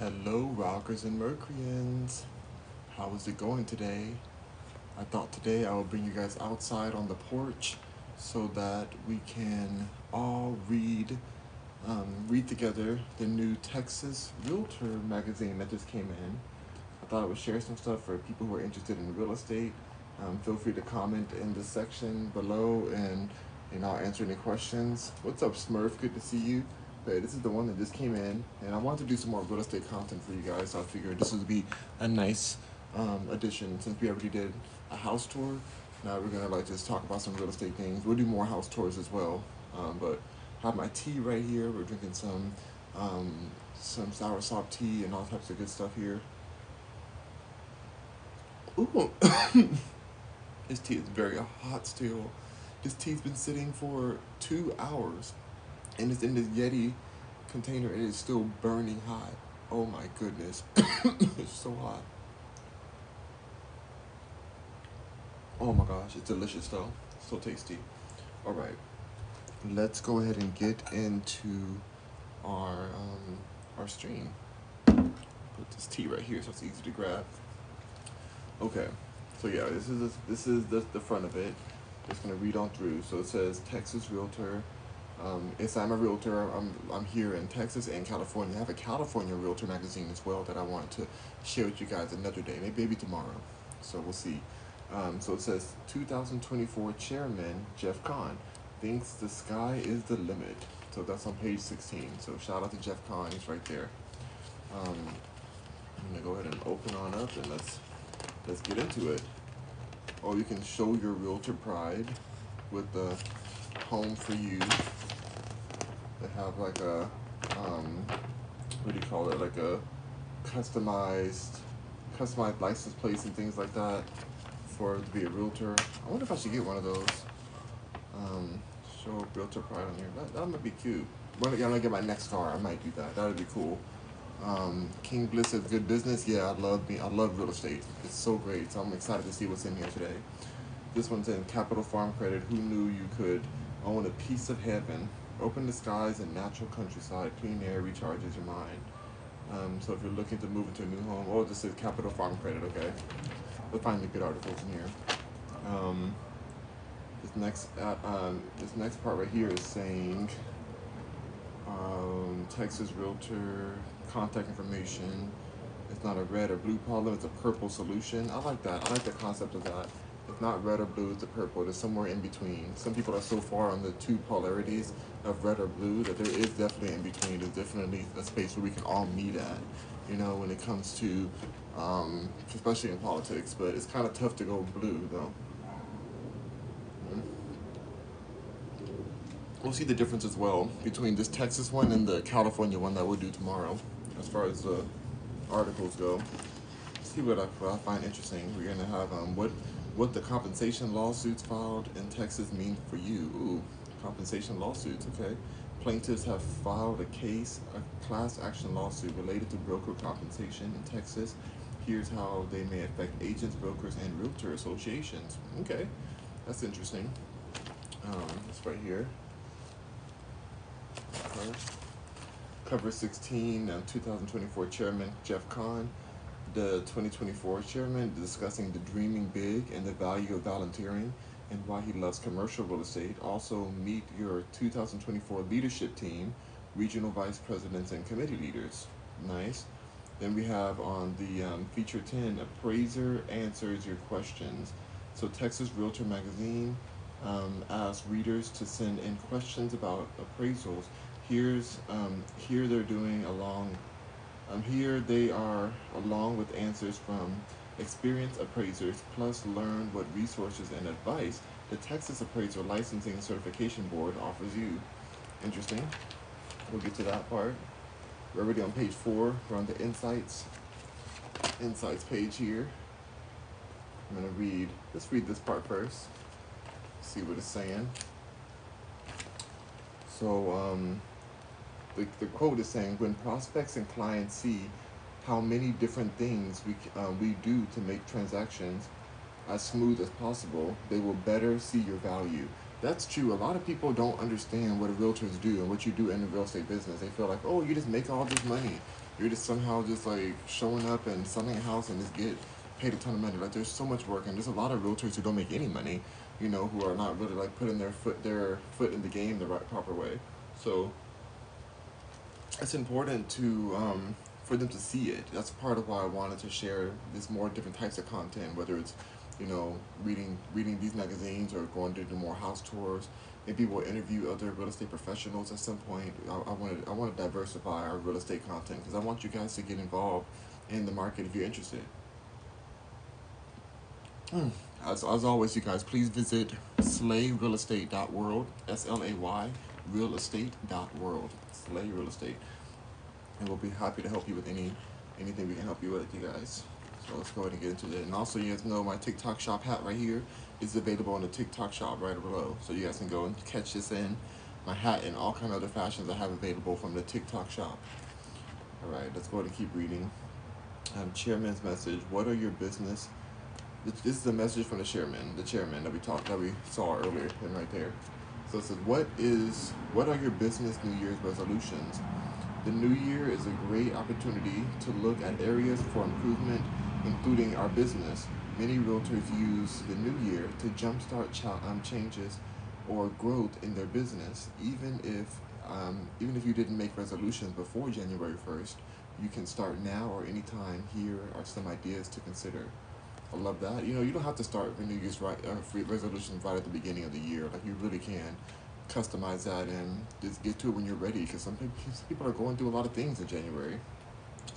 Hello, rockers and Mercuryans. How is it going today? I thought today I would bring you guys outside on the porch so that we can all read together the new Texas Realtor magazine that just came in. I thought I would share some stuff for people who are interested in real estate. Feel free to comment in the section below and I'll answer any questions. What's up, Smurf? Good to see you. But this is the one that just came in, and I want to do some more real estate content for you guys. So I figured this would be a nice addition since we already did a house tour. Now we're gonna just talk about some real estate things. We'll do more house tours as well. But I have my tea right here. We're drinking some soursop tea and all types of good stuff here. Ooh, this tea is very hot still. This tea's been sitting for 2 hours, and it's in this Yeti container. It is still burning hot. Oh my goodness, it's so hot. Oh my gosh, it's delicious though. So tasty. All right, let's go ahead and get into our stream. Put this tea right here so it's easy to grab. Okay, so yeah, this is the front of it. Just gonna read on through. So it says Texas Realtor. I'm a realtor. I'm here in Texas and California. I have a California Realtor magazine as well that I want to share with you guys another day, maybe tomorrow. So we'll see. So it says 2024 Chairman Jeff Kahn thinks the sky is the limit. So that's on page 16. So shout out to Jeff Kahn. He's right there. I'm gonna go ahead and open on up and let's get into it. Oh, you can show your realtor pride with the home for you. They have like a what do you call it? Like a customized license plates and things like that for to be a realtor. I wonder if I should get one of those. Show realtor pride on here. That might be cute. When I get my next car, I might do that. That would be cool. King Bliss says good business. Yeah, I love real estate. It's so great. So I'm excited to see what's in here today. This one's in Capital Farm Credit. Who knew you could own a piece of heaven? Open the skies and natural countryside. Clean air recharges your mind. So if you're looking to move into a new home, oh, this is Capital Farm Credit. Okay, we'll find the good articles in here. This next part right here is saying Texas Realtor contact information. It's not a red or blue problem, it's a purple solution. I like that. I like the concept of that. It's not red or blue, it's a purple. It's somewhere in between. Some people are so far on the two polarities of red or blue that there is definitely in between. There's definitely a space where we can all meet at, when it comes to, especially in politics. But it's kind of tough to go blue, though. We'll see the difference as well between this Texas one and the California one that we'll do tomorrow, as far as the articles go. See what I find interesting. We're gonna have what the compensation lawsuits filed in Texas mean for you. Ooh, compensation lawsuits. Okay, plaintiffs have filed a class action lawsuit related to broker compensation in Texas. Here's how they may affect agents, brokers, and realtor associations. Okay, that's interesting. It's right here. Cover 16, 2024 Chairman Jeff Kahn. The 2024 Chairman discussing the dreaming big and the value of volunteering and why he loves commercial real estate. Also meet your 2024 leadership team, regional vice presidents and committee leaders. Nice. Then we have on the feature 10, appraiser answers your questions. So Texas Realtor magazine asks readers to send in questions about appraisals. Here they're doing here they are along with answers from experienced appraisers, plus learn what resources and advice the Texas Appraiser Licensing Certification Board offers you. Interesting. We'll get to that part. We're already on page 4. We're on the insights page here. I'm gonna let's read this part first. See what it's saying. So the quote is saying, when prospects and clients see how many different things we do to make transactions as smooth as possible, they will better see your value. That's true. A lot of people don't understand what realtors do and what you do in the real estate business. They feel like, oh, you just make all this money. you're just somehow just like showing up and selling a house and just get paid a ton of money. Like there's so much work, and there's a lot of realtors who don't make any money, you know, who are not really like putting their foot in the game the right proper way. So it's important to for them to see it. That's part of why I wanted to share this more different types of content, whether it's, you know, reading these magazines or going to do more house tours. Maybe we'll interview other real estate professionals at some point. I want to diversify our real estate content because I want you guys to get involved in the market if you're interested. As always, you guys, please visit slayrealestate.world, SLAY, realestate.world, Slay Real Estate. And we'll be happy to help you with anything we can help you with, you guys. So let's go ahead and get into it. And also, you guys know my TikTok shop hat right here is available on the TikTok shop right below. So you guys can go and catch this in my hat and all kind of other fashions I have available from the TikTok shop. All right, let's go ahead and keep reading. Chairman's message. What are your business? This is a message from the chairman that we saw earlier, and right there. So it says, what are your business New Year's resolutions? The new year is a great opportunity to look at areas for improvement, including our business. Many realtors use the new year to jumpstart changes or growth in their business. Even if you didn't make resolutions before January 1st, you can start now or anytime. Here are some ideas to consider. I love that. You know, you don't have to start the New Year's resolutions right at the beginning of the year. Like you really can customize that and just get to it when you're ready. Because some people are going through a lot of things in January.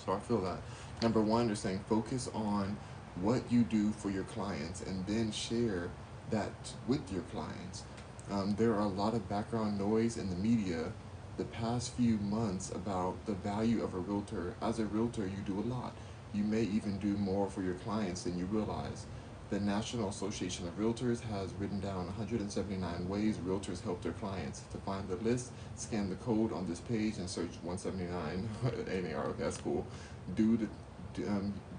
So I feel that. Number one, they're saying focus on what you do for your clients and then share that with your clients. There are a lot of background noise in the media the past few months about the value of a realtor. As a realtor, you do a lot. You may even do more for your clients than you realize. The National Association of Realtors has written down 179 ways realtors help their clients. To find the list, scan the code on this page and search 179 NAR. That's cool. Do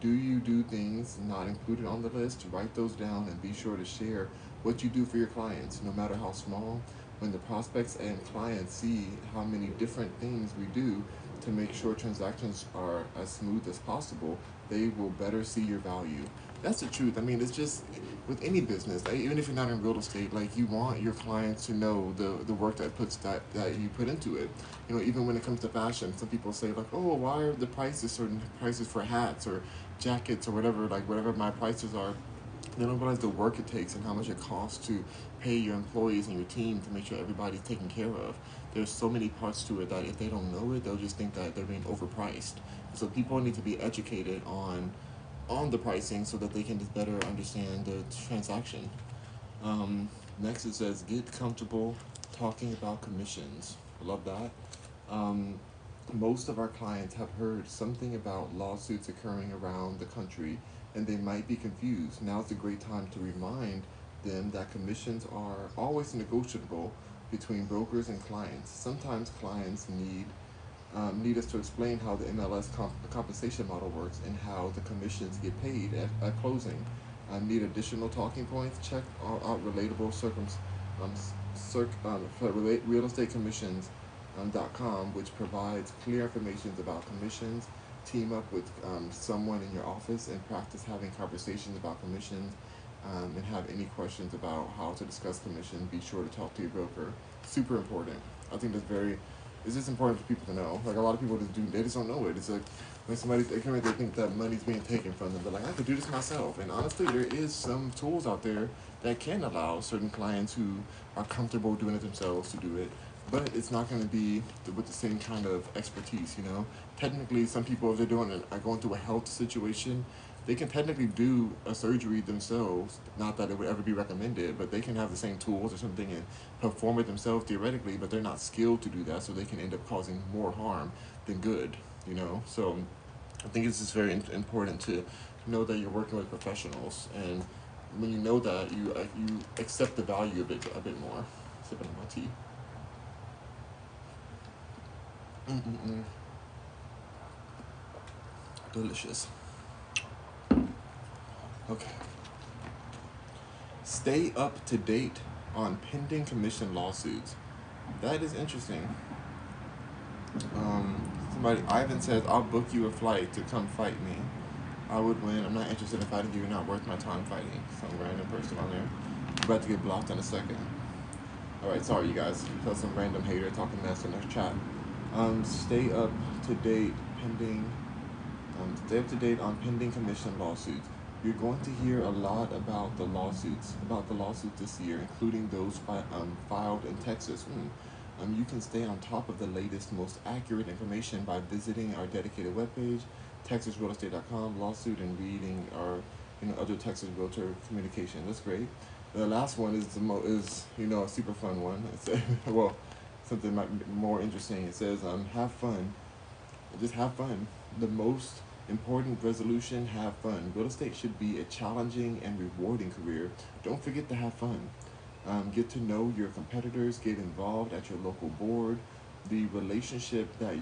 you do things not included on the list? Write those down and be sure to share what you do for your clients, no matter how small. When the prospects and clients see how many different things we do to make sure transactions are as smooth as possible, they will better see your value. That's the truth. I mean, it's just with any business, even if you're not in real estate, like you want your clients to know the work that you put into it. You know, even when it comes to fashion, some people say like, oh, why are the prices certain prices for hats or jackets or whatever, like whatever my prices are. They don't realize the work it takes and how much it costs to pay your employees and your team to make sure everybody's taken care of. There's so many parts to it that if they don't know it, they'll just think that they're being overpriced. So people need to be educated on the pricing so that they can just better understand the transaction. Next it says get comfortable talking about commissions. I love that. Um, Most of our clients have heard something about lawsuits occurring around the country and they might be confused. Now is a great time to remind them that commissions are always negotiable between brokers and clients. Sometimes clients need us to explain how the compensation model works and how the commissions get paid at closing. Need additional talking points? Check out relatable for real estate commissions .com, which provides clear information about commissions. Team up with someone in your office and practice having conversations about commissions. And have any questions about how to discuss commission, be sure to talk to your broker. Super important. I think it's just important for people to know. Like a lot of people they just don't know it. It's like when they think that money's being taken from them. They're like, I could do this myself. And honestly, there is some tools out there that can allow certain clients who are comfortable doing it themselves to do it. But it's not going to be with the same kind of expertise, you know. Technically, some people, if they're going through a health situation, they can technically do a surgery themselves. Not that it would ever be recommended, but they can have the same tools or something and perform it themselves theoretically, but they're not skilled to do that, so they can end up causing more harm than good, you know. So I think it's just very important to know that you're working with professionals, and when you know that, you accept the value a bit more. Sipping on my tea. Mm-mm-mm. Delicious. Okay. Stay up to date on pending commission lawsuits. That is interesting. Somebody, Ivan says, I'll book you a flight to come fight me. I would win. I'm not interested in fighting you. You're not worth my time fighting. Some random person on there. I'm about to get blocked in a second. Alright, sorry you guys. That's some random hater talking mess in their chat. Stay up to date pending. Stay up to date on pending commission lawsuits. You're going to hear a lot about the lawsuits this year, including those filed in Texas. You can stay on top of the latest, most accurate information by visiting our dedicated webpage, texasrealestate.com, lawsuit, and reading our other Texas Realtor communication. That's great. The last one is a super fun one. It's well, something more interesting. It says, have fun. Just have fun. The most important resolution, have fun. Real estate should be a challenging and rewarding career. Don't forget to have fun. Get to know your competitors. Get involved at your local board. The relationships that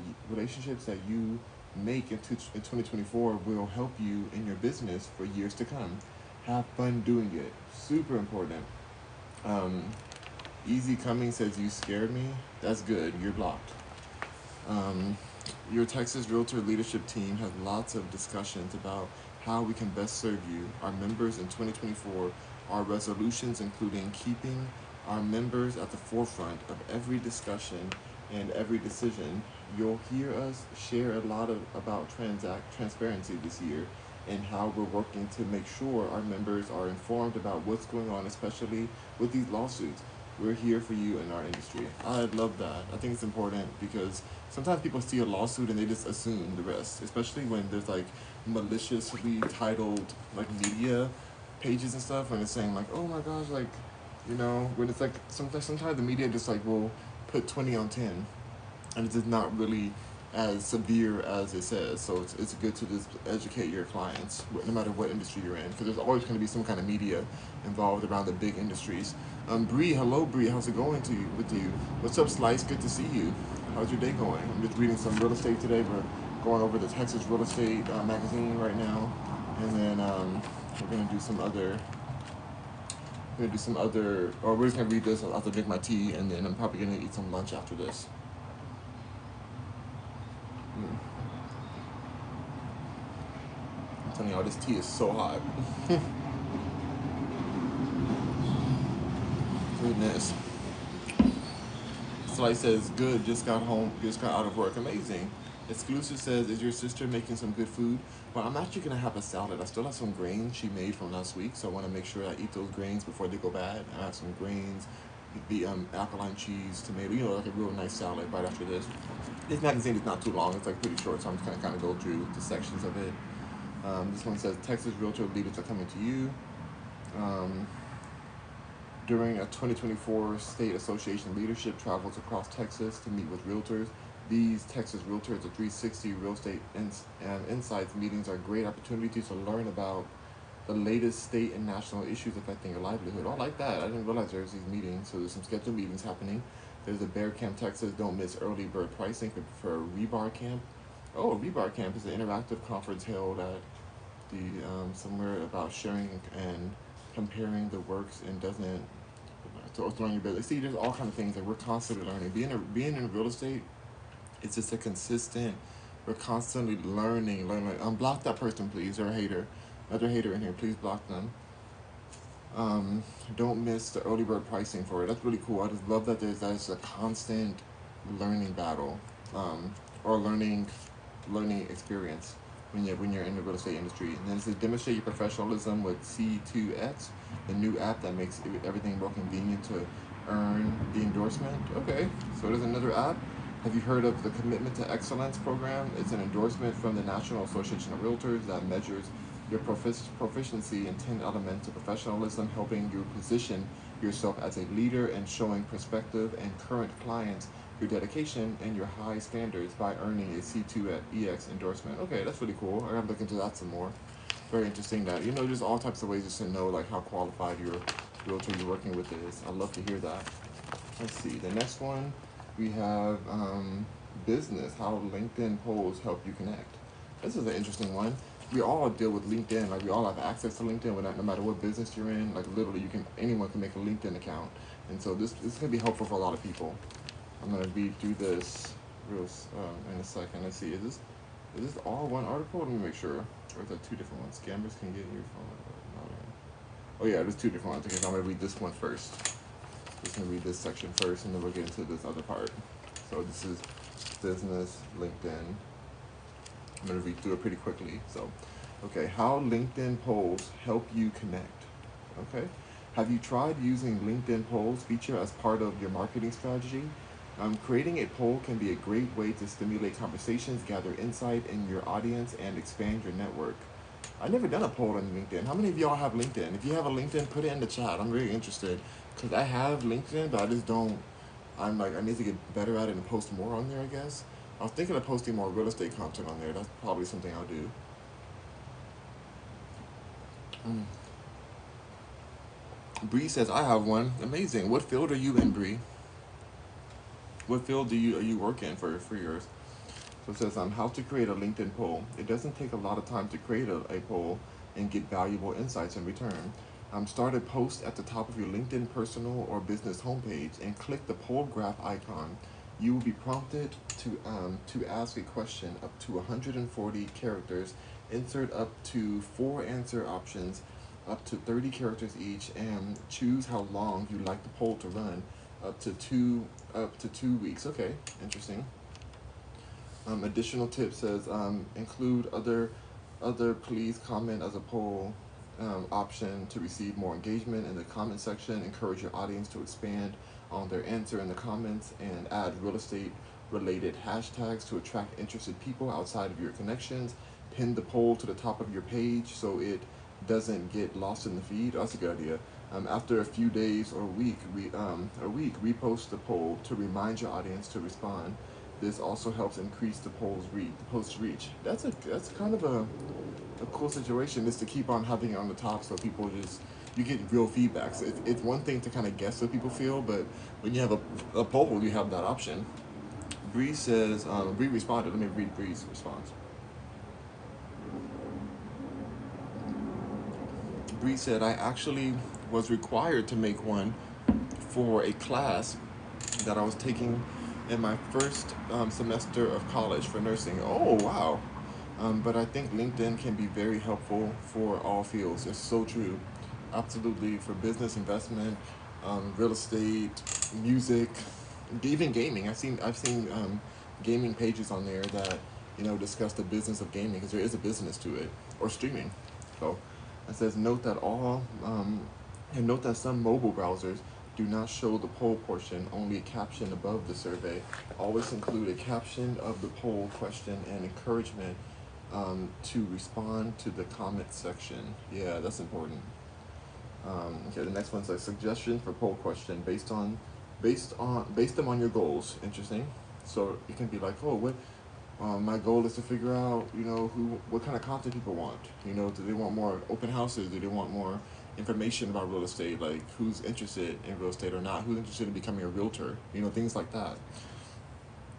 you make in 2024 will help you in your business for years to come. Have fun doing it. Super important. Easy Coming says, you scared me. That's good. You're blocked. Your Texas Realtor leadership team has lots of discussions about how we can best serve you, our members, in 2024. Our resolutions including keeping our members at the forefront of every discussion and every decision. You'll hear us share a lot about transparency this year and how we're working to make sure our members are informed about what's going on, especially with these lawsuits. We're here for you in our industry. I love that. I think it's important because sometimes people see a lawsuit and they just assume the rest, especially when there's like maliciously titled like media pages and stuff, and it's saying like, oh my gosh, like, when it's like sometimes the media just like will put 20 on 10, and it's just not really as severe as it says. So it's good to just educate your clients, no matter what industry you're in, because there's always going to be some kind of media involved around the big industries. Bree, hello Bree, how's it going with you? What's up, Slice? Good to see you. How's your day going? I'm just reading some real estate today. We're going over the Texas Real Estate magazine right now, and then we're gonna do some other. Or we're just gonna read this. I'll have to drink my tea, and then I'm probably gonna eat some lunch after this. I'm telling y'all, this tea is so hot. Goodness. Slice says, good, just got out of work. Amazing. Exclusive says, is your sister making some good food? Well, I'm actually going to have a salad. I still have some grains she made from last week, so I want to make sure I eat those grains before they go bad. I have some grains, the alkaline cheese, tomato, like a real nice salad right after this. This magazine is not too long. It's like pretty short, so I'm just going to kind of go through the sections of it. This one says, Texas Realtor leaders are coming to you. During a 2024 State Association leadership travels across Texas to meet with realtors. These Texas Realtors, the 360 Real Estate Insights meetings are great opportunities to learn about the latest state and national issues affecting your livelihood. I like that. I didn't realize there was these meetings. So there's some scheduled meetings happening. There's a Bear Camp, Texas. Don't miss early bird pricing for Rebar Camp. Oh, Rebar Camp is an interactive conference held at the somewhere about sharing and comparing the works and doesn't throwing your business. See, there's all kinds of things that we're constantly learning. Being in real estate, it's just a consistent. We're constantly learning. Block that person, please. They're a hater. Another hater in here. Please block them. Don't miss the early bird pricing for it. That's really cool. I just love that there's a constant learning battle, or learning experience when you're in the real estate industry. And then it says, demonstrate your professionalism with C2X, the new app that makes everything more convenient to earn the endorsement. Okay, so there's another app. Have you heard of the Commitment to Excellence program? It's an endorsement from the National Association of Realtors that measures your proficiency in 10 elements of professionalism, helping you position yourself as a leader and showing prospective and current clients your dedication and your high standards by earning a C2EX endorsement. Okay, that's really cool. I gotta look into that some more. Very interesting that, there's all types of ways just to know like how qualified your realtor you're working with is. I'd love to hear that. Let's see, the next one we have business, how LinkedIn polls help you connect. This is an interesting one. We all deal with LinkedIn, like we all have access to LinkedIn no matter what business you're in. Like literally anyone can make a LinkedIn account. And so this is gonna be helpful for a lot of people. I'm gonna read through this. in a second. Let's see. Is this all one article? Let me make sure. Or is that two different ones? Scammers can get your phone. Oh yeah, there's two different ones. Okay, so I'm gonna read this one first. Just gonna read this section first, and then we'll get into this other part. So this is business LinkedIn. I'm gonna read through it pretty quickly. So, okay, how LinkedIn polls help you connect. Okay, have you tried using LinkedIn polls feature as part of your marketing strategy? Creating a poll can be a great way to stimulate conversations, gather insight in your audience, and expand your network. I've never done a poll on LinkedIn. How many of y'all have LinkedIn? If you have a LinkedIn, put it in the chat. I'm really interested because I have LinkedIn, but I just don't. I'm like, I need to get better at it and post more on there, I guess. I was thinking of posting more real estate content on there. That's probably something I'll do. Mm. Bree says, I have one. Amazing. What field are you in, Bree? What field are you working for yours? So it says how to create a LinkedIn poll. It doesn't take a lot of time to create a poll and get valuable insights in return. Start a post at the top of your LinkedIn personal or business homepage and click the poll graph icon. You will be prompted to ask a question up to 140 characters. Insert up to 4 answer options, up to 30 characters each, and choose how long you like the poll to run. Up to 2 weeks. Okay, interesting. Additional tip says include other please comment as a poll option to receive more engagement in the comment section. Encourage your audience to expand on their answer in the comments and add real estate related hashtags to attract interested people outside of your connections. Pin the poll to the top of your page so it doesn't get lost in the feed. Oh, that's a good idea. After a few days or a week, repost the poll to remind your audience to respond. This also helps increase the post's reach. That's kind of a cool situation, is to keep on having it on the top so people just you get real feedback. So it's one thing to kind of guess what people feel, but when you have a poll, you have that option. Bree says, Bree responded. Let me read Bree's response. Bree said, I actually was required to make one for a class that I was taking in my first semester of college for nursing. Oh, wow. But I think LinkedIn can be very helpful for all fields. It's so true. Absolutely. For business, investment, real estate, music, even gaming. I've seen gaming pages on there that discuss the business of gaming, because there is a business to it, or streaming. So it says note that some mobile browsers do not show the poll portion, only a caption above the survey. Always include a caption of the poll question and encouragement to respond to the comment section. Yeah, that's important. Okay, the next one's a suggestion for poll question base them on your goals. Interesting. So it can be like, oh, what my goal is to figure out, what kind of content people want. Do they want more open houses? Do they want more information about real estate? Like, who's interested in real estate or not? Who's interested in becoming a realtor? Things like that.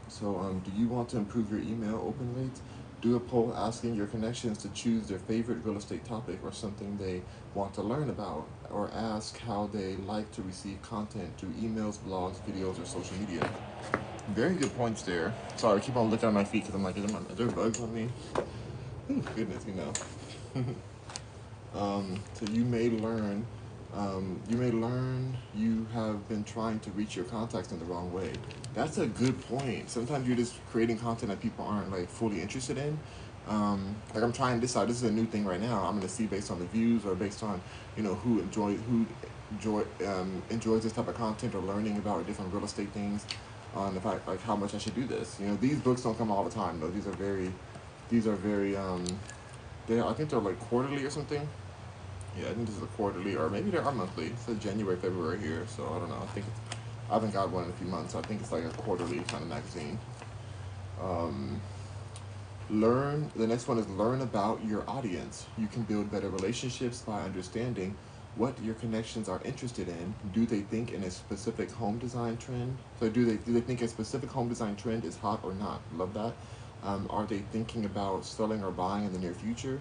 So, do you want to improve your email open rates? Do a poll asking your connections to choose their favorite real estate topic or something they want to learn about, or ask how they like to receive content through emails, blogs, videos, or social media. Very good points there. Sorry, I keep on looking at my feet because I'm like, are there bugs on me? Oh, goodness. So you may learn you have been trying to reach your contacts in the wrong way. That's a good point. Sometimes you're just creating content that people aren't like fully interested in. Like I'm trying this out. This is a new thing right now. I'm gonna see based on the views or based on who enjoys this type of content or learning about different real estate things. On if I like how much I should do this. These books don't come all the time though. These are very I think they're like quarterly or something. Yeah, I think this is a quarterly, or maybe they are monthly. It says January, February here, so I don't know. I haven't got one in a few months, so I think it's like a quarterly kind of magazine. Um, the next one is learn about your audience. You can build better relationships by understanding what your connections are interested in. Do they think in a specific home design trend? So do they think a specific home design trend is hot or not? Love that. Are they thinking about selling or buying in the near future?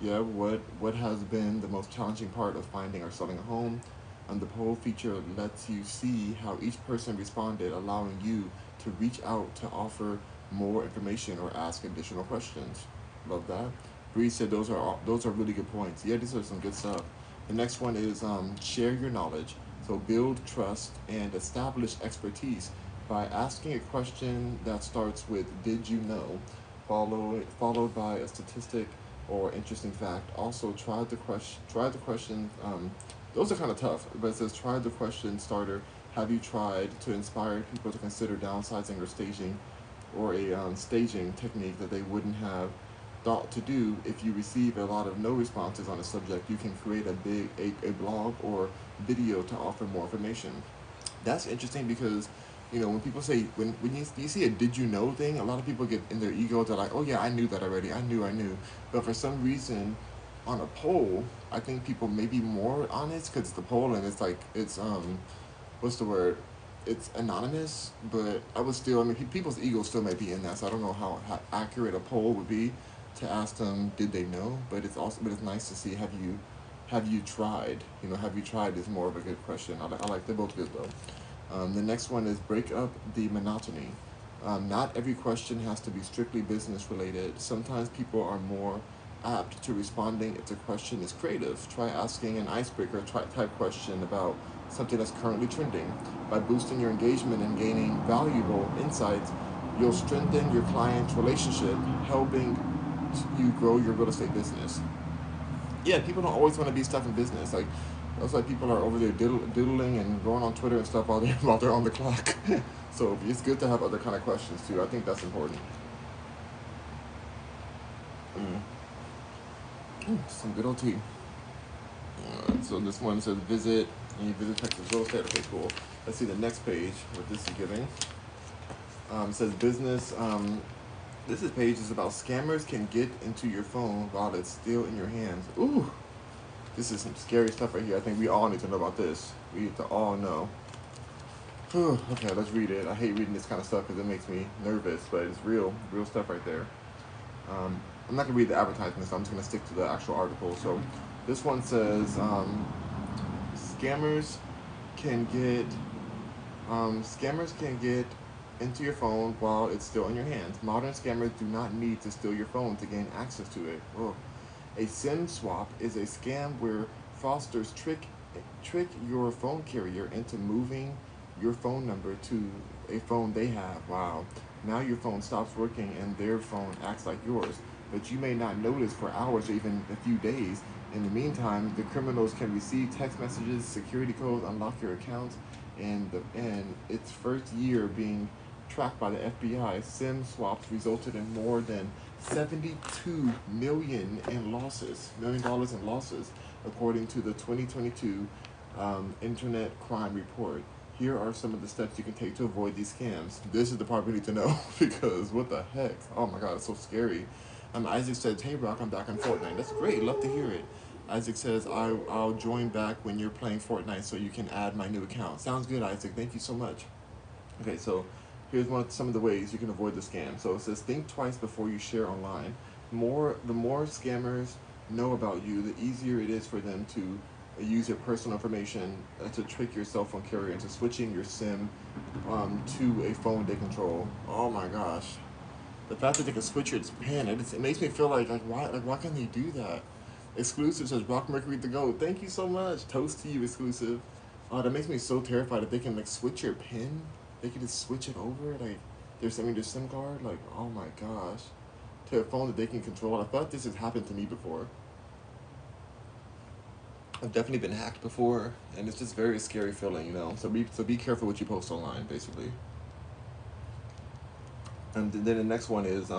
Yeah, what has been the most challenging part of finding or selling a home? And the poll feature lets you see how each person responded, allowing you to reach out to offer more information or ask additional questions. Love that. Bree said those are really good points. Yeah, these are some good stuff. The next one is share your knowledge. So build trust and establish expertise by asking a question that starts with "Did you know?" followed by a statistic or interesting fact. Also, try the question. Those are kind of tough, but it says try the question starter. Have you tried to inspire people to consider downsizing or staging, or a staging technique that they wouldn't have thought to do? If you receive a lot of no responses on a subject, you can create a blog or video to offer more information. That's interesting because, when people say, when you see a "did you know" thing, a lot of people get in their ego. They're like, "Oh yeah, I knew that already. I knew." But for some reason, on a poll, I think people may be more honest because it's the poll and it's like what's the word? It's anonymous, but I would still. I mean, people's egos still may be in that, so I don't know how accurate a poll would be to ask them did they know. But it's nice to see have you tried. Have you tried is more of a good question. I like they're both good though. The next one is break up the monotony. Not every question has to be strictly business related. Sometimes people are more apt to responding if the question is creative. Try asking an icebreaker type question about something that's currently trending. By boosting your engagement and gaining valuable insights, you'll strengthen your client's relationship, helping you grow your real estate business. Yeah, people don't always want to be stuck in business. Like that's why people are over there doodling and going on Twitter and stuff while they're on the clock. So it's good to have other kind of questions too. I think that's important. Some good old tea. So this one says visit, and you visit Texas Real Estate. Okay, cool. Let's see the next page, what this is giving. It says business. This page is about scammers can get into your phone while it's still in your hands. Ooh, this is some scary stuff right here. I think we all need to know about this. We need to all know. Whew, okay, let's read it. I hate reading this kind of stuff because it makes me nervous, but it's real stuff right there. I'm not gonna read the advertisements. So I'm just gonna stick to the actual article. So this one says scammers can get into your phone while it's still in your hands. Modern scammers do not need to steal your phone to gain access to it. Whoa. A SIM swap is a scam where fraudsters trick your phone carrier into moving your phone number to a phone they have. Wow. Now your phone stops working and their phone acts like yours, but you may not notice for hours or even a few days. In the meantime, the criminals can receive text messages, security codes, unlock your accounts, and its first year being tracked by the FBI, SIM swaps resulted in more than 72 million dollars in losses, according to the 2022 Internet Crime Report. Here are some of the steps you can take to avoid these scams. This is the part we need to know because what the heck? Oh my God, it's so scary. Isaac says, "Hey Rock, I'm back on Fortnite." That's great. Love to hear it. Isaac says, I'll join back when you're playing Fortnite so you can add my new account." Sounds good, Isaac. Thank you so much. Okay, so here's some of the ways you can avoid the scam. So it says think twice before you share online. The more scammers know about you, the easier it is for them to use your personal information to trick your cell phone carrier into switching your SIM to a phone they control. Oh my gosh. The fact that they can switch its pin, it makes me feel why can they do that? Exclusive says Rock Mercury to go. Thank you so much. Toast to you, Exclusive. Oh, that makes me so terrified. If they can switch your pin, they can just switch it over. They're sending their SIM card. Oh my gosh, to a phone that they can control. I thought this has happened to me before. I've definitely been hacked before, and it's just very scary feeling. So be careful what you post online, basically. And then the next one is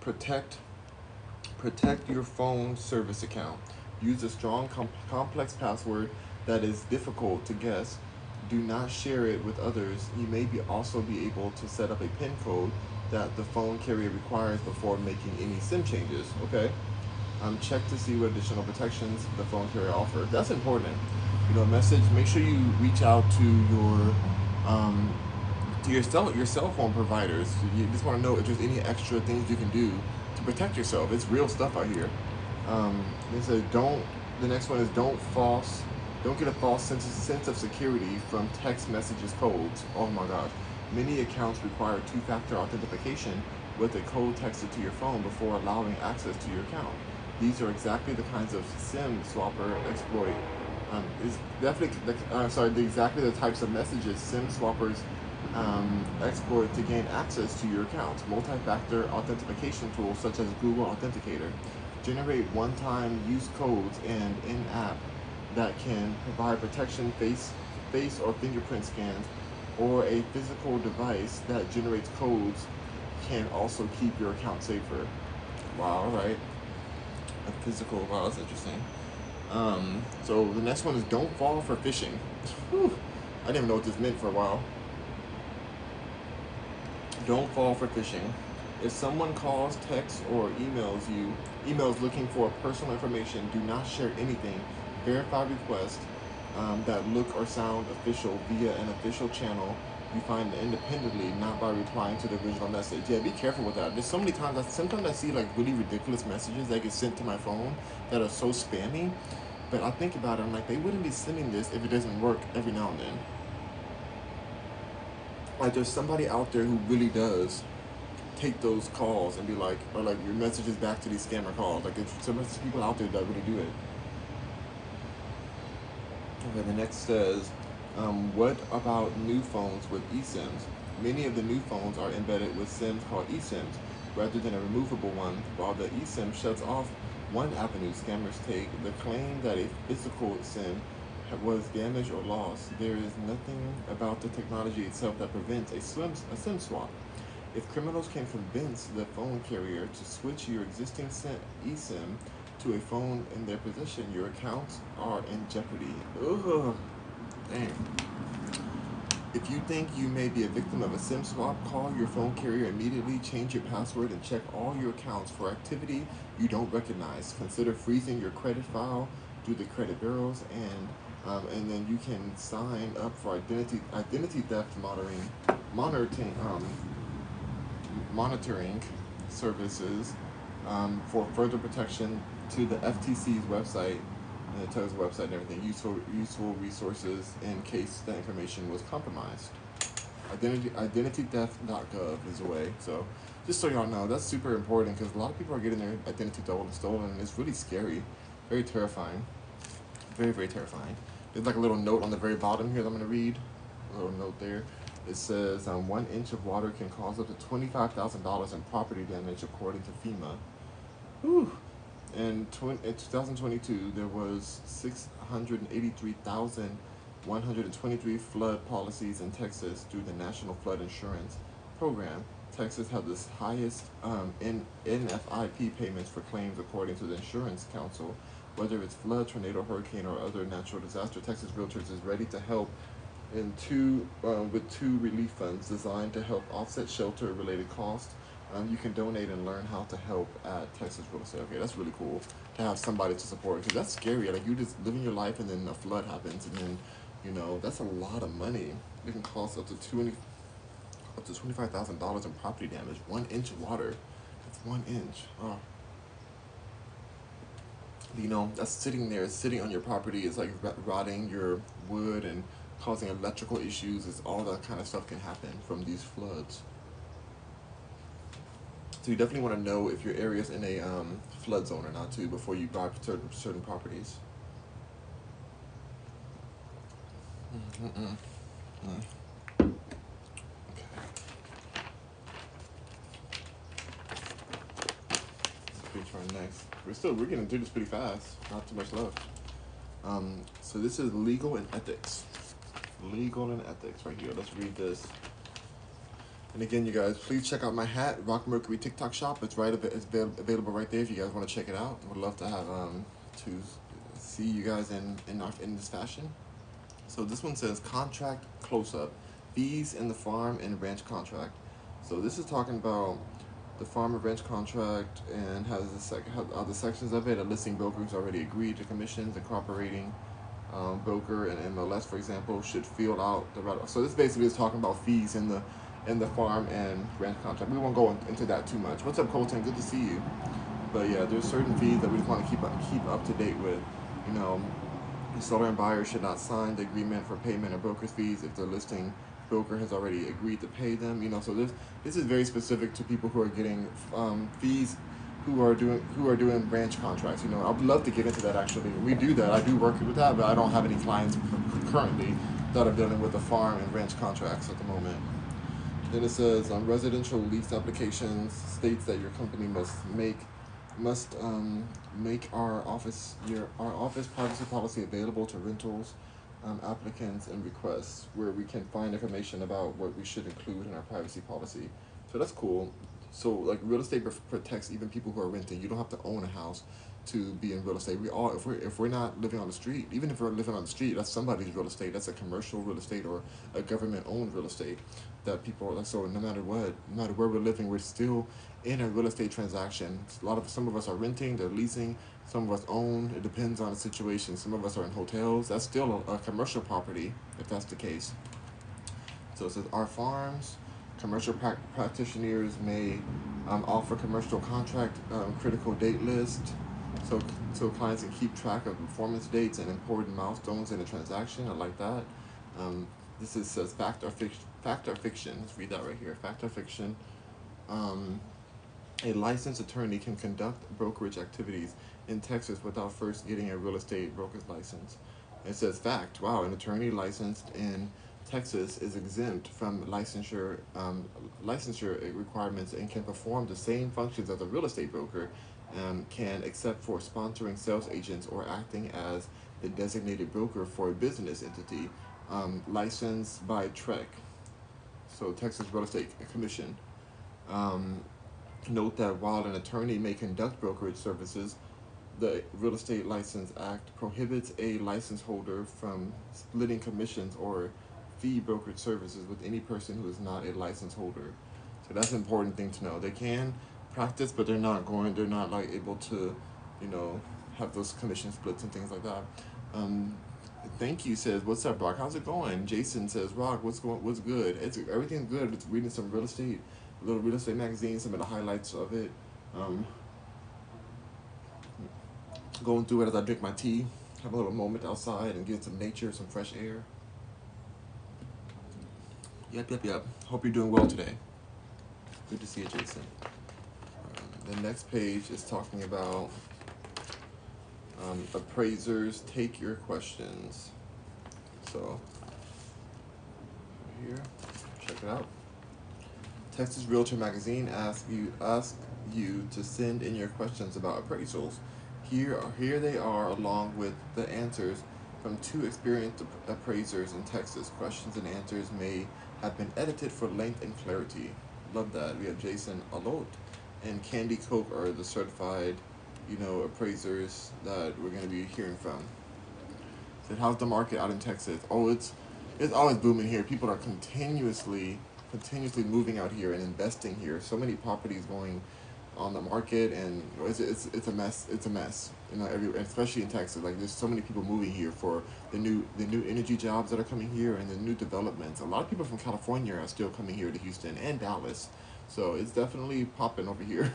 protect your phone service account. Use a strong, complex password that is difficult to guess. Do not share it with others. You may also be able to set up a PIN code that the phone carrier requires before making any SIM changes. Okay. Check to see what additional protections the phone carrier offers. That's important. Message. Make sure you reach out to your cell phone providers. You just want to know if there's any extra things you can do to protect yourself. It's real stuff out here. It says don't. The next one is don't get a false sense of security from text messages codes. Oh my gosh. Many accounts require two-factor authentication with a code texted to your phone before allowing access to your account. These are exactly the kinds of SIM swapper exploit. Is definitely exactly the types of messages SIM swappers exploit to gain access to your accounts. Multi-factor authentication tools such as Google Authenticator generate one-time use codes and in-app that can provide protection, face or fingerprint scans, or a physical device that generates codes can also keep your account safer. Wow, alright. A physical, wow, that's interesting. So the next one is don't fall for phishing. Whew. I didn't even know what this meant for a while. Don't fall for phishing. If someone calls, texts, or emails looking for personal information, do not share anything. Verify requests that look or sound official via an official channel you find independently, not by replying to the original message. Yeah, be careful with that. There's so many times sometimes I see like really ridiculous messages that get sent to my phone that are so spammy. But I think about it, I'm like, they wouldn't be sending this if it doesn't work every now and then. Like, there's somebody out there who really does take those calls and be like, or like your messages back to these scammer calls. Like, there's some people out there that really do it. Okay, the next says, what about new phones with eSIMs? Many of the new phones are embedded with SIMs called eSIMs, rather than a removable one. While the eSIM shuts off one avenue, scammers take the claim that a physical SIM was damaged or lost. There is nothing about the technology itself that prevents a SIM swap. If criminals can convince the phone carrier to switch your existing eSIM to a phone in their possession, your accounts are in jeopardy. Ugh, dang. If you think you may be a victim of a SIM swap, call your phone carrier immediately, change your password, and check all your accounts for activity you don't recognize. Consider freezing your credit file through the credit bureaus, and then you can sign up for identity theft monitoring services for further protection to the FTC's website. And it tells the website and everything, useful resources in case the information was compromised. Identitytheft.gov is a way. So just so y'all know, that's super important because a lot of people are getting their identity stolen, and it's really scary, very terrifying, very, very terrifying. There's like a little note on the very bottom here that I'm going to read. A little note there. It says 1 inch of water can cause up to $25,000 in property damage, according to FEMA. Whew. In 2022, there was 683,123 flood policies in Texas through the National Flood Insurance Program. Texas had the highest NFIP payments for claims, according to the Insurance Council. Whether it's flood, tornado, hurricane, or other natural disaster, Texas Realtors is ready to help with two relief funds designed to help offset shelter-related costs. You can donate and learn how to help at Texas Realtor. Okay, that's really cool to have somebody to support, because that's scary. Like, you just living your life and then a flood happens, and then that's a lot of money. It can cost up to $25,000 in property damage. 1 inch of water. That's 1 inch. Oh. That's sitting there, sitting on your property. It's like rotting your wood and causing electrical issues. It's all that kind of stuff can happen from these floods. So you definitely want to know if your area is in a flood zone or not too before you buy certain properties. Okay. Let's try next. We're getting through this pretty fast. Not too much left. So this is legal and ethics. Legal and ethics right here. Let's read this. And again, you guys, please check out my hat, Rock Mercury TikTok shop. It's available right there if you guys want to check it out. I would love to have to see you guys in this fashion. So this one says contract close-up, fees in the farm and ranch contract. So this is talking about the farm and ranch contract, and has other sections of it. A listing broker who's already agreed to commissions, and cooperating broker and MLS, for example, should fill out the right. So this basically is talking about fees in the farm and ranch contract. We won't go into that too much. What's up, Colton? Good to see you. But yeah, there's certain fees that we just want to keep up to date with. The seller and buyer should not sign the agreement for payment of broker's fees if the listing broker has already agreed to pay them. So this is very specific to people who are getting fees, who are doing branch contracts. I'd love to get into that. Actually, we do that. I do work with that, but I don't have any clients currently that are dealing with the farm and ranch contracts at the moment. Then it says residential lease applications states that your company must make our office privacy policy available to rentals, applicants, and requests, where we can find information about what we should include in our privacy policy. So that's cool. So like real estate protects even people who are renting. You don't have to own a house to be in real estate. We all, if we're not living on the street, even if we're living on the street, that's somebody's real estate. That's a commercial real estate or a government owned real estate that people. So no matter what, no matter where we're living, we're still in a real estate transaction. Some of us are renting, they're leasing. Some of us own. It depends on the situation. Some of us are in hotels. That's still a commercial property if that's the case. So it says our farms, commercial practitioners may offer commercial contract critical date list, so clients can keep track of performance dates and important milestones in a transaction. I like that. Says fact or fiction. Fact or fiction. Let's read that right here. Fact or fiction. Um, a licensed attorney can conduct brokerage activities in Texas without first getting a real estate broker's license. It says fact. Wow, an attorney licensed in Texas is exempt from licensure requirements and can perform the same functions as a real estate broker can, except for sponsoring sales agents or acting as the designated broker for a business entity licensed by TREC, so Texas Real Estate Commission. Um, Note that while an attorney may conduct brokerage services, the Real Estate License Act prohibits a license holder from splitting commissions or fee brokerage services with any person who is not a license holder. So that's an important thing to know. They can practice, but they're not like able to, you know, have those commission splits and things like that. Um, Thank you says, what's up, Rock? How's it going? Jason says, Rock, what's good? Everything's good. It's reading some little real estate magazine, some of the highlights of it. Um, Going through it as I drink my tea, have a little moment outside and get some nature, some fresh air. Yep. Hope you're doing well today. Good to see you, Jason. The next page is talking about appraisers take your questions. So here, check it out. Texas Realtor magazine asks you to send in your questions about appraisals. Here they are, along with the answers from two experienced appraisers in Texas. Questions and answers may have been edited for length and clarity. Love that. We have Jason Alot and Candy Coke are the certified, appraisers that we're going to be hearing from. Said, how's the market out in Texas? Oh, it's always booming here. People are continuously moving out here and investing here. So many properties going on the market, and it's a mess. It's a mess. Especially in Texas. Like there's so many people moving here for the new energy jobs that are coming here and the new developments. A lot of people from California are still coming here to Houston and Dallas. So it's definitely popping over here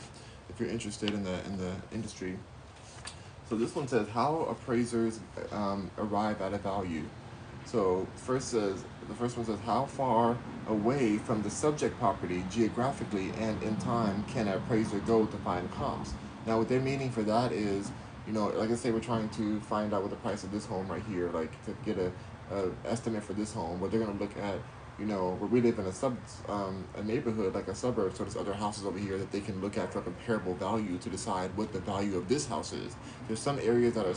if you're interested in the industry. So this one says how appraisers arrive at a value. So the first one says how far away from the subject property geographically and in time can an appraiser go to find comps. Now what they're meaning for that is, like I say, we're trying to find out what the price of this home right here, like to get a estimate for this home. What they're gonna look at, where we live in a neighborhood, like a suburb, so there's other houses over here that they can look at for comparable value to decide what the value of this house is. There's some areas that are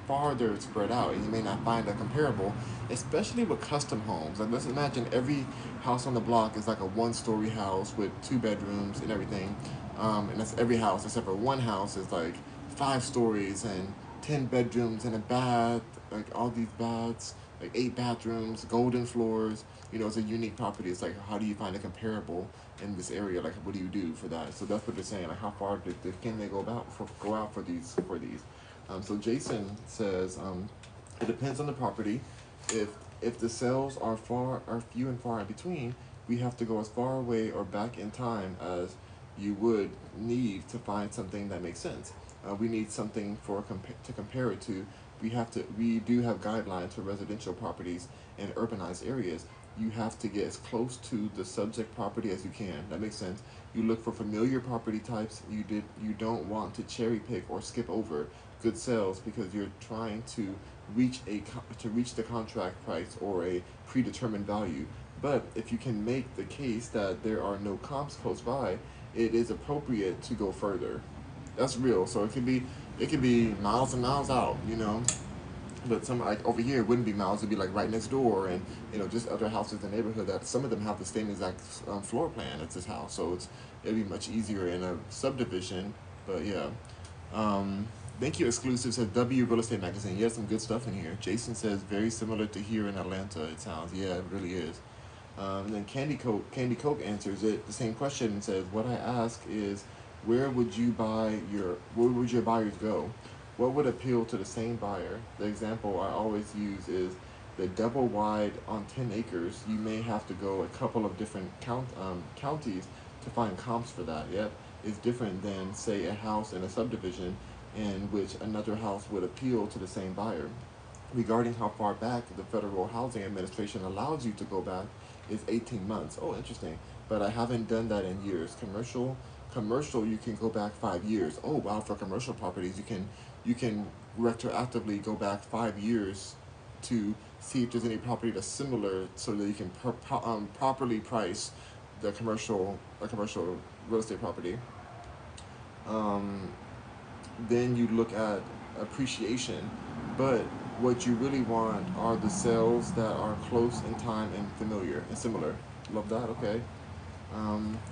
farther spread out, and you may not find a comparable, especially with custom homes. Like let's imagine every house on the block is like a one-story house with 2 bedrooms and everything, and that's every house except for one house is like 5 stories and 10 bedrooms and a bath, like all these baths, like 8 bathrooms, golden floors. It's a unique property. It's like, how do you find a comparable in this area? Like, what do you do for that? So that's what they're saying. Like, how far can they go out for these? So Jason says, it depends on the property. If the sales are few and far in between, we have to go as far away or back in time as you would need to find something that makes sense. We need something to compare it to. We do have guidelines for residential properties in urbanized areas. you have to get as close to the subject property as you can. That makes sense. You look for familiar property types. You don't want to cherry pick or skip over good sales because you're trying to reach the contract price or a predetermined value. But if you can make the case that there are no comps close by, it is appropriate to go further. That's real. So it could be miles and miles out, but some like over here it wouldn't be miles, it'd be like right next door, and just other houses in the neighborhood that some of them have the same exact floor plan as this house, so it'd be much easier in a subdivision. But yeah, thank you. Exclusive says W Real Estate Magazine. Yeah, some good stuff in here. Jason says very similar to here in Atlanta. It sounds, yeah, it really is. And then Candy Coke answers it the same question and says, "What I ask is, where would your buyers go? What would appeal to the same buyer? The example I always use is the double wide on 10 acres. You may have to go a couple of different counties to find comps for that. Yep, it's different than say a house in a subdivision in which another house would appeal to the same buyer." Regarding how far back the Federal Housing Administration allows you to go back is 18 months. Oh, interesting. But I haven't done that in years. Commercial, you can go back 5 years. Oh, wow! For commercial properties, you can retroactively go back 5 years to see if there's any property that's similar, so that you can properly price the commercial real estate property. Um, then you look at appreciation. But what you really want are the sales that are close in time and familiar and similar. Love that. Okay.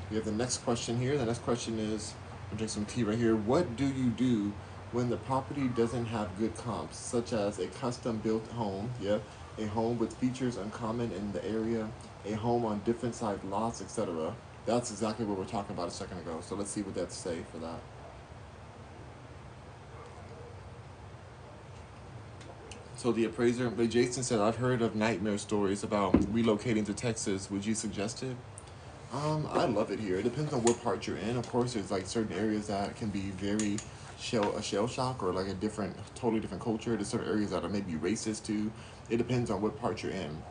We have the next question here. The next question is, I'll drink some tea right here. What do you do when the property doesn't have good comps, such as a custom built home? Yeah, a home with features uncommon in the area, a home on different sized lots, etc. That's exactly what we were talking about a second ago. So let's see what they have to say for that. So the appraiser, but Jason said, I've heard of nightmare stories about relocating to Texas. Would you suggest it? I love it here. It depends on what part you're in. Of course, there's like certain areas that can be very shell shock, or like a totally different culture. There's certain areas that are maybe racist too. It depends on what part you're in.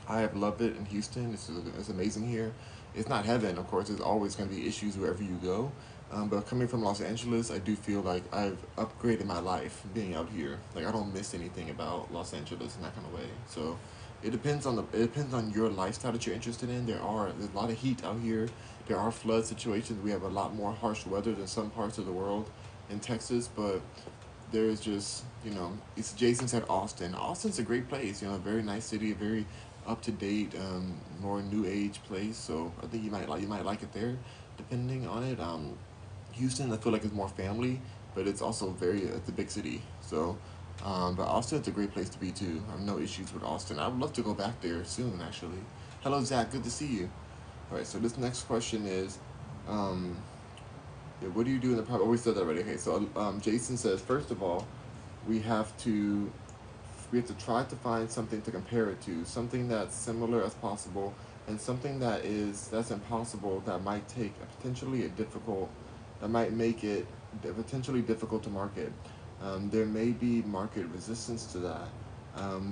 I have loved it in Houston. It's amazing here. It's not heaven, of course. There's always going to be issues wherever you go. But coming from Los Angeles, I do feel like I've upgraded my life being out here. Like I don't miss anything about Los Angeles in that kind of way. So it depends on your lifestyle that you're interested in. There's a lot of heat out here. There are flood situations. We have a lot more harsh weather than some parts of the world in Texas, but there's just it's Jason said Austin. Austin's a great place. A very nice city, a very up to date, more new age place. So I think you might like it there, depending on it. Houston, I feel like it's more family, but it's a big city. So, but Austin's a great place to be too. I have no issues with Austin. I would love to go back there soon, actually. Hello, Zach. Good to see you. All right. So this next question is, um, yeah, what do you do in the private? Oh, we said that already. Okay. So, Jason says, first of all, we have to we have to try to find something to compare it to, something that's similar as possible, and something that's impossible, that might make it potentially difficult to market. There may be market resistance to that.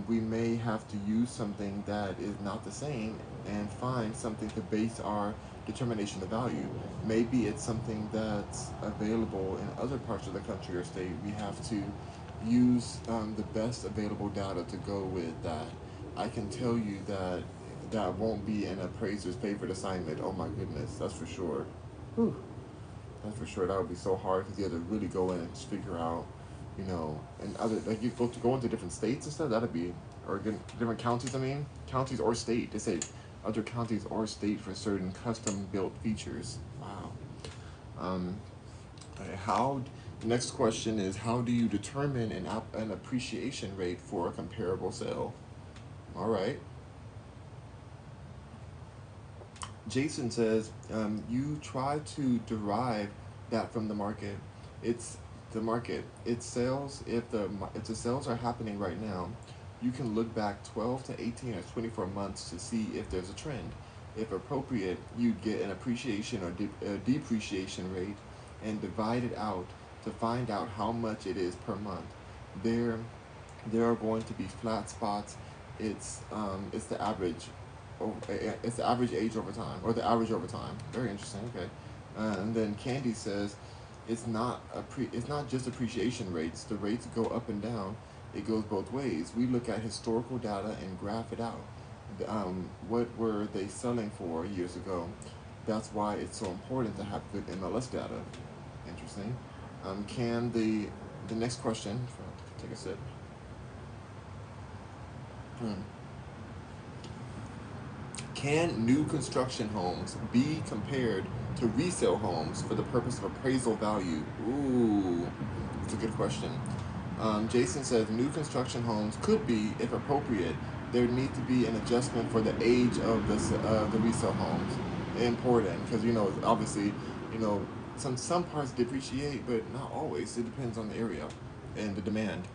We may have to use something that is not the same and find something to base our determination of value. Maybe it's something that's available in other parts of the country or state. We have to use the best available data to go with that. I can tell you that that won't be an appraiser's favorite assignment. Oh my goodness, that's for sure. Whew. That's for sure. That would be so hard because you have to really go in and just figure out, and other like you go into different states and stuff. That'd be or different counties. I mean, counties or state. They say other counties or state for certain custom built features. Wow. Um, okay, Next question is, how do you determine an appreciation rate for a comparable sale? All right. Jason says, you try to derive that from the market. It's the market. It's sales. If the sales are happening right now, you can look back 12 to 18 or 24 months to see if there's a trend. If appropriate, you get an appreciation or depreciation rate and divide it out to find out how much it is per month. There, there are going to be flat spots. It's the average. it's the average age over time, or the average over time. Very interesting. Okay, and then Candy says, it's not just appreciation rates. The rates go up and down. It goes both ways. We look at historical data and graph it out. What were they selling for years ago? That's why it's so important to have good MLS data. Interesting. Can the next question? Take a sip. Hmm. Can new construction homes be compared to resale homes for the purpose of appraisal value? Ooh, that's a good question. Jason says new construction homes could be, if appropriate. There need to be an adjustment for the age of the resale homes. Important, because obviously, you know some parts depreciate, but not always. It depends on the area and the demand.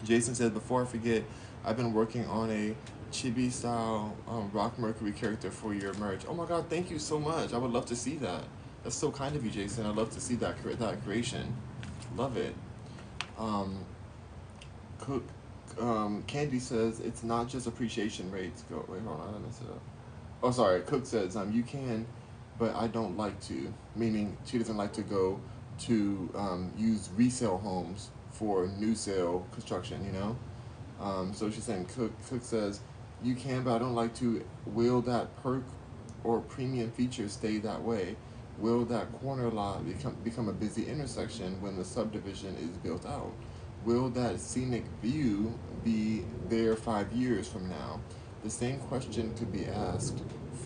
Jason says, before I forget, I've been working on a chibi style rock Mercury character for your merch. Oh my god, thank you so much. I would love to see that. That's so kind of you, Jason. I'd love to see that creation. Love it. Um, Cook Candy says it's not just appreciation rates. Go wait, hold on, I messed it up. Oh, sorry. Cook says you can, but I don't like to. Meaning she doesn't like to go to use resale homes for new sale construction. So she's saying Cook says you can, but I don't like to. Will that perk or premium feature stay that way? Will that corner lot become a busy intersection when the subdivision is built out? Will that scenic view be there 5 years from now? The same question could be asked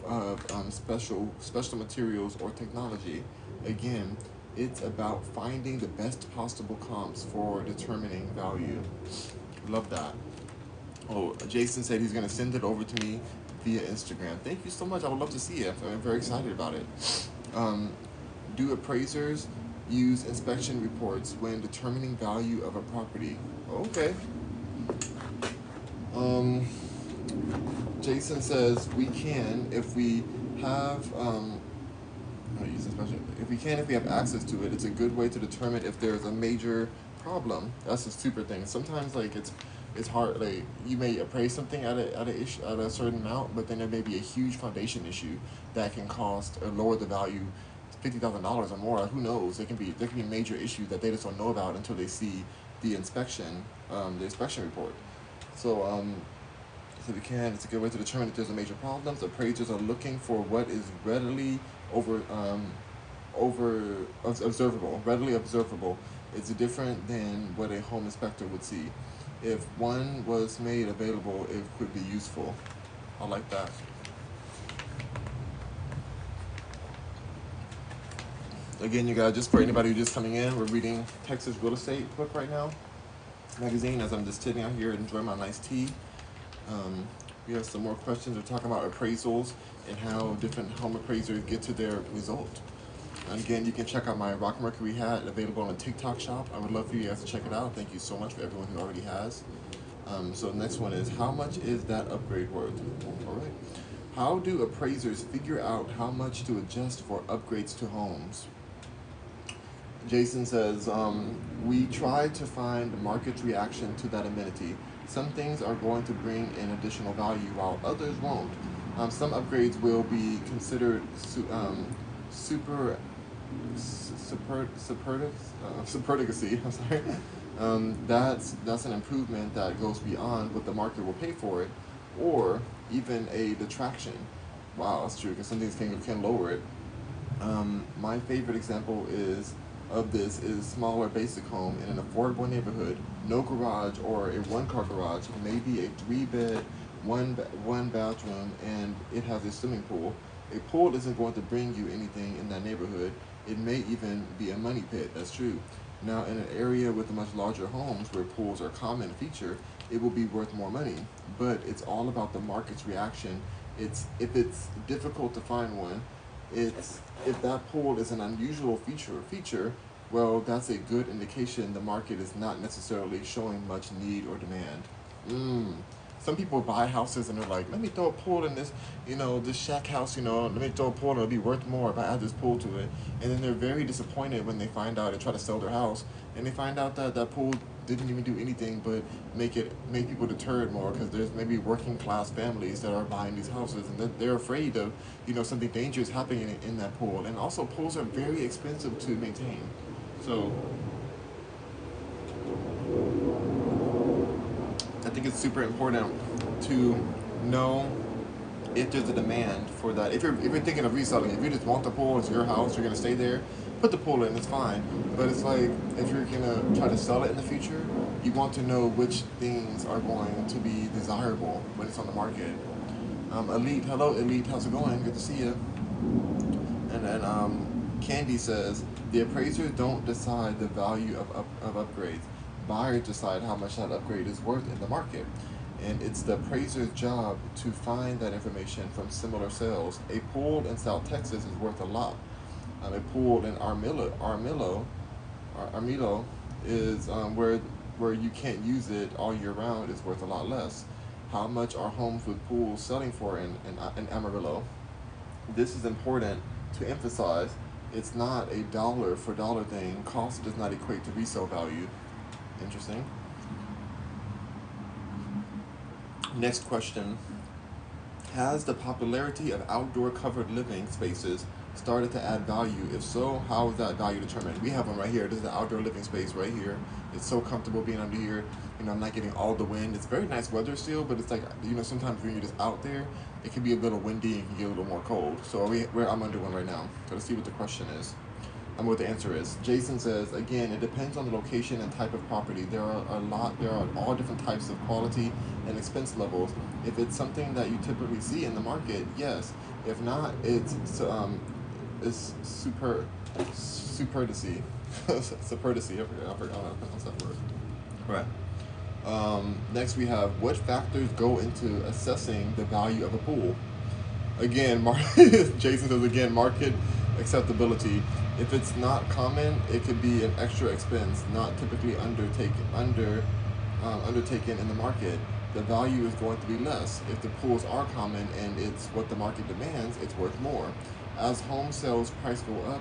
of special materials or technology. Again, it's about finding the best possible comps for determining value. Love that. Oh, Jason said he's gonna send it over to me via Instagram. Thank you so much. I would love to see it. I'm very excited about it. Um, do appraisers use inspection reports when determining value of a property? Okay. Um, Jason says we can if we have if we have access to it. It's a good way to determine if there's a major problem. That's a super thing. Sometimes it's hard. Like you may appraise something at a certain amount, but then there may be a huge foundation issue that can cost or lower the value $50,000 or more. Who knows? There can be major issues that they just don't know about until they see the inspection report. So so we can. It's a good way to determine if there's a major problem. Appraisers are looking for what is readily observable. It's different than what a home inspector would see. If one was made available, it could be useful. I like that. Again, you guys, just for anybody who's just coming in, we're reading Texas Real Estate book right now, magazine, as I'm just sitting out here enjoying my nice tea. Um, we have some more questions. We're talking about appraisals and how different home appraisers get to their result. And again, you can check out my Rock Mercury hat available on the TikTok shop. I would love for you guys to check it out. Thank you so much for everyone who already has. So the next one is, how much is that upgrade worth? All right. How do appraisers figure out how much to adjust for upgrades to homes? Jason says, we try to find the market's reaction to that amenity. Some things are going to bring in additional value while others won't. Some upgrades will be considered super superdicacy. I'm sorry. That's an improvement that goes beyond what the market will pay for it, or even a detraction. Wow, that's true, because some things can lower it. My favorite example of this is smaller basic home in an affordable neighborhood, no garage or a one-car garage, maybe a 3-bed, one bathroom, and it has a swimming pool. A pool isn't going to bring you anything in that neighborhood. It may even be a money pit. That's true. Now, in an area with much larger homes where pools are a common feature, it will be worth more money. But it's all about the market's reaction. If it's difficult to find one, if that pool is an unusual feature, well, that's a good indication the market is not necessarily showing much need or demand. Some people buy houses and they're like, let me throw a pool in this shack house, let me throw a pool and it'll be worth more if I add this pool to it. And then they're very disappointed when they find out, they try to sell their house, and they find out that that pool didn't even do anything but make people deterred more, because there's maybe working class families that are buying these houses, and they're afraid of, something dangerous happening in that pool. And also, pools are very expensive to maintain. So I think it's super important to know if there's a demand for that. If you're thinking of reselling, if you just want the pool, it's your house, you're gonna stay there, put the pool in, it's fine. But it's like, if you're gonna try to sell it in the future, you want to know which things are going to be desirable when it's on the market. Elite, hello Elite, how's it going? Good to see you. And then Candy says the appraisers don't decide the value of upgrades. Buyers decide how much that upgrade is worth in the market. And it's the appraiser's job to find that information from similar sales. A pool in South Texas is worth a lot. A pool in Armilo is where you can't use it all year round, is worth a lot less. How much are homes with pools selling for in Amarillo? This is important to emphasize. It's not a dollar for dollar thing. Cost does not equate to resale value. Interesting. Next question. Has the popularity of outdoor covered living spaces started to add value? If so, how is that value determined? We have one right here. This is the outdoor living space right here. It's so comfortable being under here. I'm not getting all the wind. It's very nice weather still, but it's like, sometimes when you're just out there, it can be a little windy and can get a little more cold. So I'm under one right now. So let's see what the question is. What the answer is. Jason says, again, it depends on the location and type of property. There are all different types of quality and expense levels. If it's something that you typically see in the market, yes. If not, it's superdicy. Superdicy. I forgot how to pronounce that word. Right. Next we have, what factors go into assessing the value of a pool? Again, Jason says again, market acceptability. If it's not common, it could be an extra expense, not typically undertaken in the market. The value is going to be less. If the pools are common and it's what the market demands, it's worth more. As home sales price go up,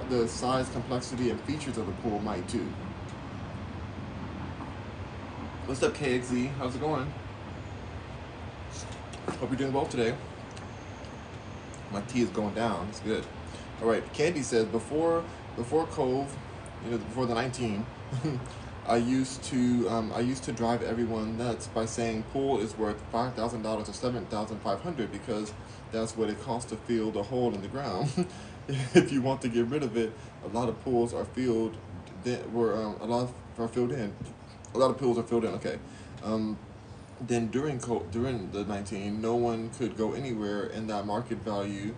the size, complexity, and features of the pool might too. What's up, KXZ? How's it going? Hope you're doing well today. My tea is going down. It's good. All right. Candy says, before Cove, before the 19, I used to drive everyone nuts by saying pool is worth $5,000 or $7,500 because that's what it costs to fill the hole in the ground. If you want to get rid of it, a lot of pools are filled. A lot are filled in. A lot of pools are filled in. Okay. Then during the 19, no one could go anywhere, and the market valued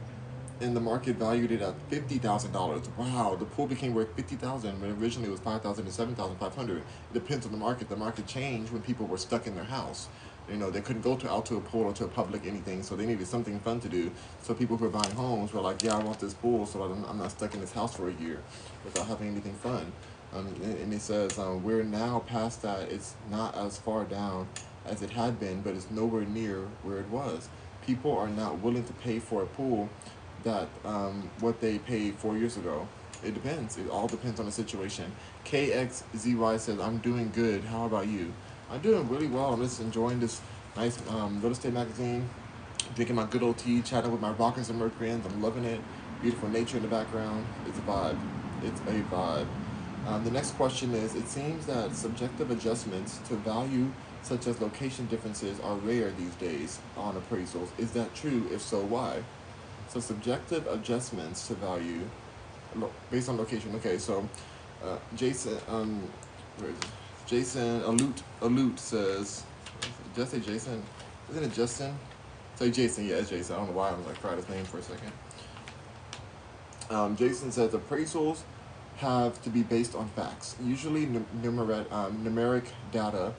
it at $50,000. Wow, the pool became worth $50,000 when originally it was $5,000 to $7,500. It depends on the market. The market changed when people were stuck in their house. They couldn't go out to a pool or to a public anything, so they needed something fun to do. So people who were buying homes were like, yeah, I want this pool, so I'm not stuck in this house for a year without having anything fun. And it says, we're now past that. It's not as far down as it had been, but it's nowhere near where it was. People are not willing to pay for a pool that what they paid 4 years ago. It depends. It all depends on the situation. KXZY says, I'm doing good. How about you? I'm doing really well. I'm just enjoying this nice real estate magazine, drinking my good old tea, chatting with my rockers and Mercuryans. I'm loving it. Beautiful nature in the background. It's a vibe. It's a vibe. The next question is, it seems that subjective adjustments to value, such as location differences, are rare these days on appraisals. Is that true? If so, why? So subjective adjustments to value based on location. Okay, so Jason, where is it? Jason Alute says, did I say Jason? Isn't it Justin? Say Jason, yeah, it's Jason. I don't know why I'm like fried his name for a second. Jason says appraisals have to be based on facts, usually numeric data.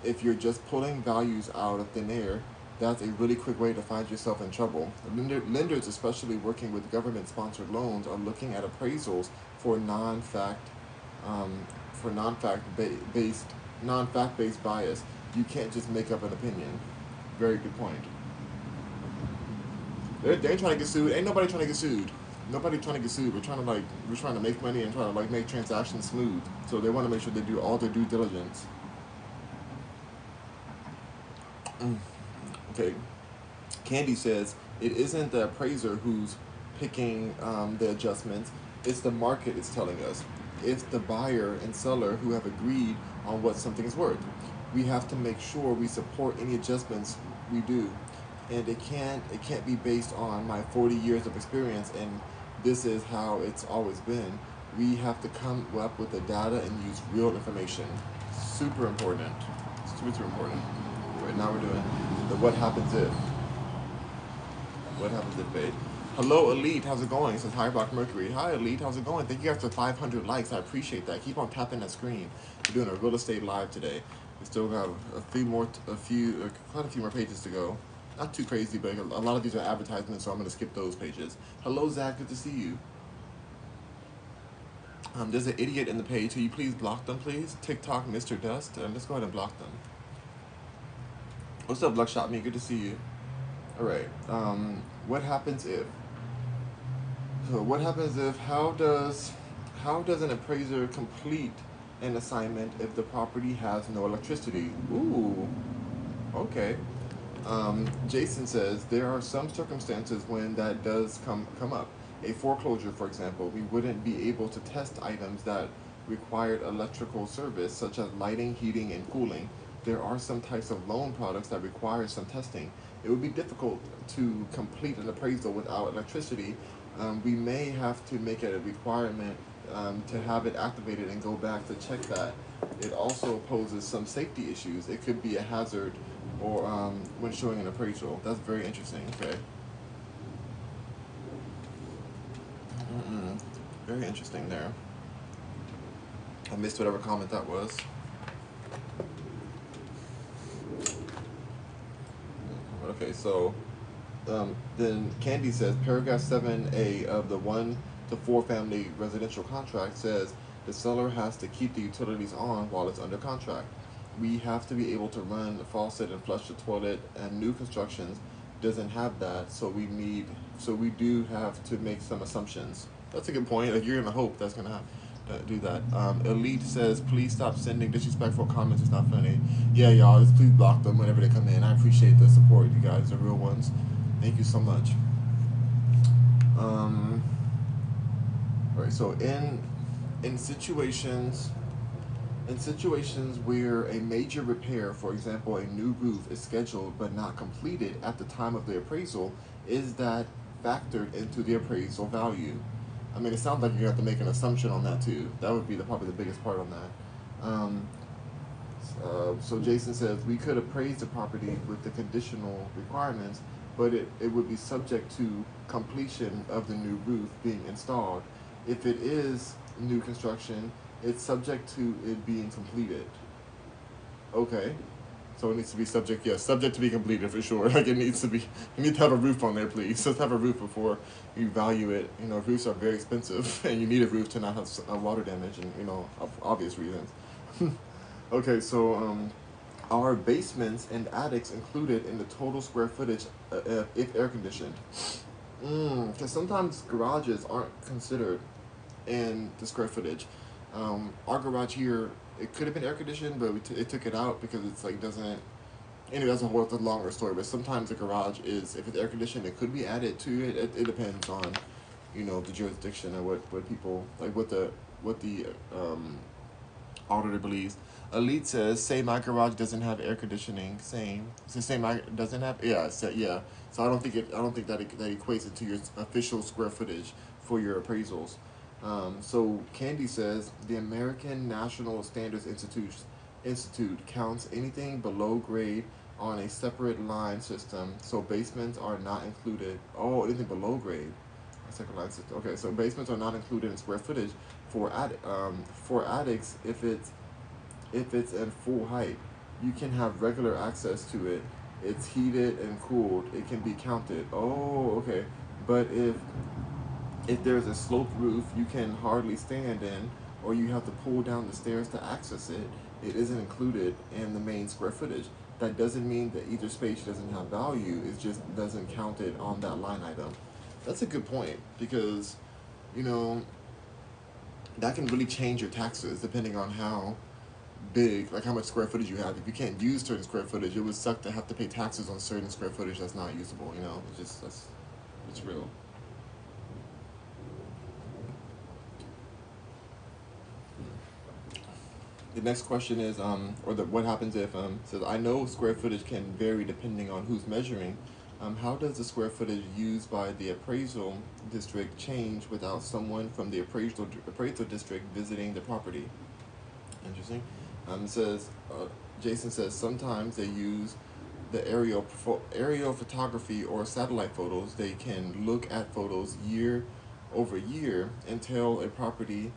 If you're just pulling values out of thin air, that's a really quick way to find yourself in trouble. Lenders, especially working with government-sponsored loans, are looking at appraisals for non-fact-based bias. You can't just make up an opinion. Very good point. They ain't trying to get sued. Ain't nobody trying to get sued. Nobody's trying to get sued. We're trying to make money and try to like make transactions smooth. So they want to make sure they do all their due diligence. Okay. Candy says it isn't the appraiser who's picking the adjustments. It's the market is telling us. It's the buyer and seller who have agreed on what something's worth. We have to make sure we support any adjustments we do, and it can't be based on my 40 years of experience and this is how it's always been. We have to come up with the data and use real information. Super important. Super important. Right now we're doing the what happens if. What happens if they? Hello, Elite. How's it going? It says hi, Rock Mercury. Hi, Elite. How's it going? Thank you guys for 500 likes. I appreciate that. Keep on tapping that screen. We're doing a real estate live today. We still got quite a few more pages to go. Not too crazy, but a lot of these are advertisements, so I'm going to skip those pages. Hello, Zach. Good to see you. There's an idiot in the page. Can you please block them, please? TikTok, Mr. Dust. Let's go ahead and block them. What's up, Bloodshot Me? Good to see you. All right. What happens if? So what happens if? How does an appraiser complete an assignment if the property has no electricity? Ooh. Okay. Jason says there are some circumstances when that does come up. A foreclosure, for example, we wouldn't be able to test items that required electrical service, such as lighting, heating, and cooling. There are some types of loan products that require some testing. It would be difficult to complete an appraisal without electricity. We may have to make it a requirement to have it activated and go back to check that. It also poses some safety issues. It could be a hazard or when showing an appraisal. That's very interesting. Okay. Very interesting there. I missed whatever comment that was. Okay, so then Candy says paragraph 7A of the 1 to 4 family residential contract says the seller has to keep the utilities on while it's under contract. We have to be able to run the faucet and flush the toilet, and new constructions doesn't have that, so we do have to make some assumptions. That's a good point. Like, you're gonna hope that's gonna do that. Elite says, please stop sending disrespectful comments. It's not funny. Yeah, y'all, just please block them whenever they come in. I appreciate the support, you guys, the real ones. Thank you so much. All right. So in situations where a major repair, for example, a new roof, is scheduled but not completed at the time of the appraisal, is that factored into the appraisal value? I mean, it sounds like you're gonna have to make an assumption on that too. That would be probably the biggest part on that. So Jason says we could appraise the property with the conditional requirements, but it would be subject to completion of the new roof being installed. If it is new construction, it's subject to it being completed. Okay. So it needs to be subject, yes, subject to be completed for sure. Like it needs to be, you need to have a roof on there, please. Just have a roof before you value it. You know, roofs are very expensive, and you need a roof to not have water damage, and obvious reasons. Okay, so are basements and attics included in the total square footage if air conditioned? Because sometimes garages aren't considered in the square footage. Our garage here, it could have been air conditioned, but it took it out because it's like doesn't. Anyway, that's a longer story. But sometimes the garage is, if it's air conditioned, it could be added to it. It depends on, the jurisdiction and what people like, what the auditor believes. Elite says, say my garage doesn't have air conditioning. Same. So say my doesn't have. Yeah. Yeah. So I don't think that equates it to your official square footage for your appraisals. So Candy says the American National Standards Institute counts anything below grade on a separate line system. So basements are not included. Oh, anything below grade. Second line system. Okay, so basements are not included in square footage for attics. If it's in full height, you can have regular access to it. It's heated and cooled. It can be counted. Oh, okay. But if there's a sloped roof you can hardly stand in, or you have to pull down the stairs to access it, it isn't included in the main square footage. That doesn't mean that either space doesn't have value. It just doesn't count it on that line item. That's a good point because, you know, that can really change your taxes depending on how big, like how much square footage you have. If you can't use certain square footage, it would suck to have to pay taxes on certain square footage that's not usable. You know, it's just it's real. The next question is, what happens if, says, I know square footage can vary depending on who's measuring. How does the square footage used by the appraisal district change without someone from the appraisal district visiting the property? Interesting. Says, Jason says sometimes they use the aerial photography or satellite photos. They can look at photos year over year and tell a property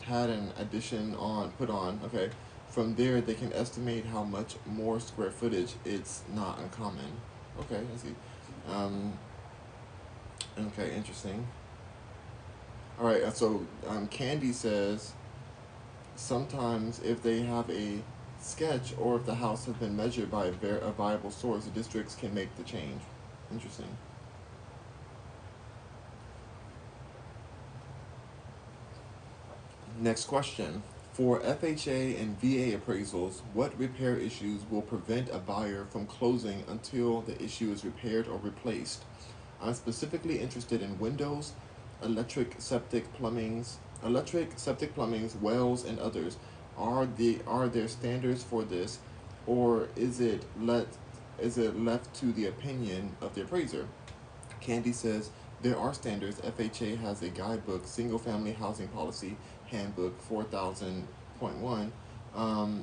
had an addition on put on. Okay, from there they can estimate how much more square footage. It's not uncommon. Okay, I see. Um, okay, interesting. All right, so Candy says sometimes if they have a sketch or if the house has been measured by a viable source, the districts can make the change. Interesting. Next question. For FHA and VA appraisals, what repair issues will prevent a buyer from closing until the issue is repaired or replaced? I'm specifically interested in windows, electric septic plumbings, wells, and others. Are there standards for this, or is it left to the opinion of the appraiser? Candy says there are standards. FHA has a guidebook, Single Family Housing Policy Handbook 4000.1.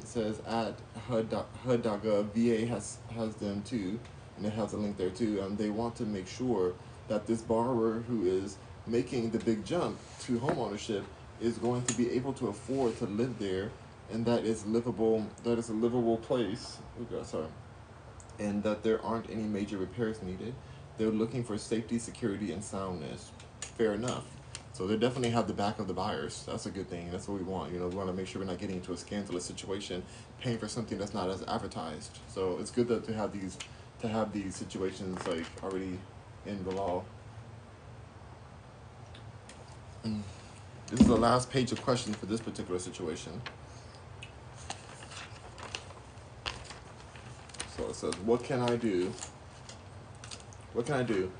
Says at HUD.gov, VA has them too, and it has a link there too. They want to make sure that this borrower who is making the big jump to homeownership is going to be able to afford to live there, and that is livable. That is a livable place. Oh God, sorry, and that there aren't any major repairs needed. They're looking for safety, security, and soundness. Fair enough. So they definitely have the back of the buyers. That's a good thing. That's what we want. You know, we want to make sure we're not getting into a scandalous situation, paying for something that's not as advertised. So it's good to have these situations like already in the law. Mm. This is the last page of questions for this particular situation. So it says, "What can I do? What can I do?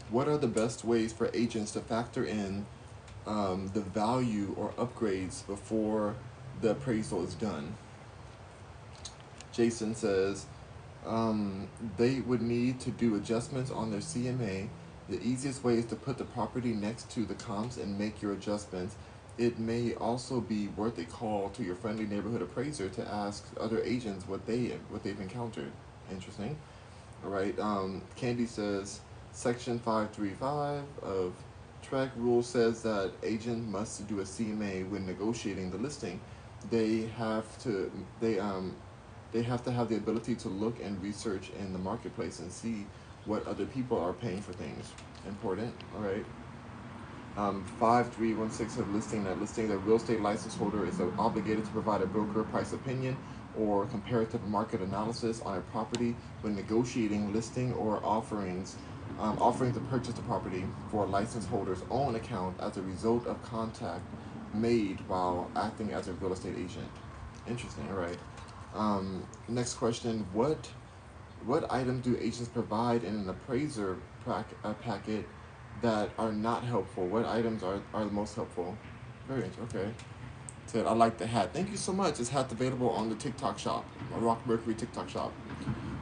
What are the best ways for agents to factor in the value or upgrades before the appraisal is done?" Jason says they would need to do adjustments on their CMA. The easiest way is to put the property next to the comps and make your adjustments. It may also be worth a call to your friendly neighborhood appraiser to ask other agents what they've encountered. Interesting. All right. Candy says Section 535 of track rule says that agent must do a CMA when negotiating the listing. They have to they um they have to have the ability to look and research in the marketplace and see what other people are paying for things. Important. All right. 5316 of listing that real estate license holder is obligated to provide a broker price opinion or comparative market analysis on a property when negotiating listing or offering to purchase the property for a license holder's own account as a result of contact made while acting as a real estate agent. Interesting. All right. Next question. What items do agents provide in an packet that are not helpful? What items are the most helpful? Very interesting. Okay. Said, I like the hat. Thank you so much. This hat's available on the TikTok shop, Rock Mercury TikTok shop.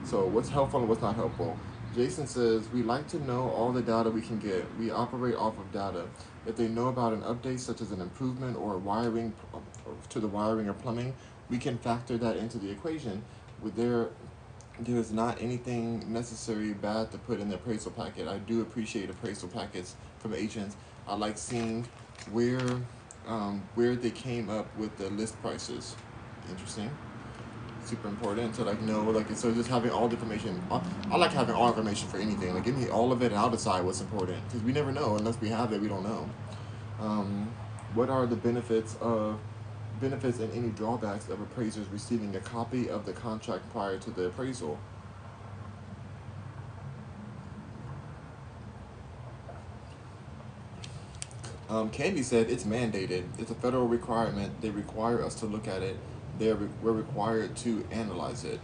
So what's helpful and what's not helpful? Jason says, we like to know all the data we can get. We operate off of data. If they know about an update such as an improvement or wiring to the wiring or plumbing, we can factor that into the equation. With there is not anything necessary bad to put in the appraisal packet. I do appreciate appraisal packets from agents. I like seeing where where they came up with the list prices. Interesting. Super important to like know like so just having all the information. I like having all information for anything. Like give me all of it and I'll decide what's important because we never know unless we have it. We don't know. What are the benefits and any drawbacks of appraisers receiving a copy of the contract prior to the appraisal? Candy said it's mandated. It's a federal requirement. They require us to look at it. We're required to analyze it.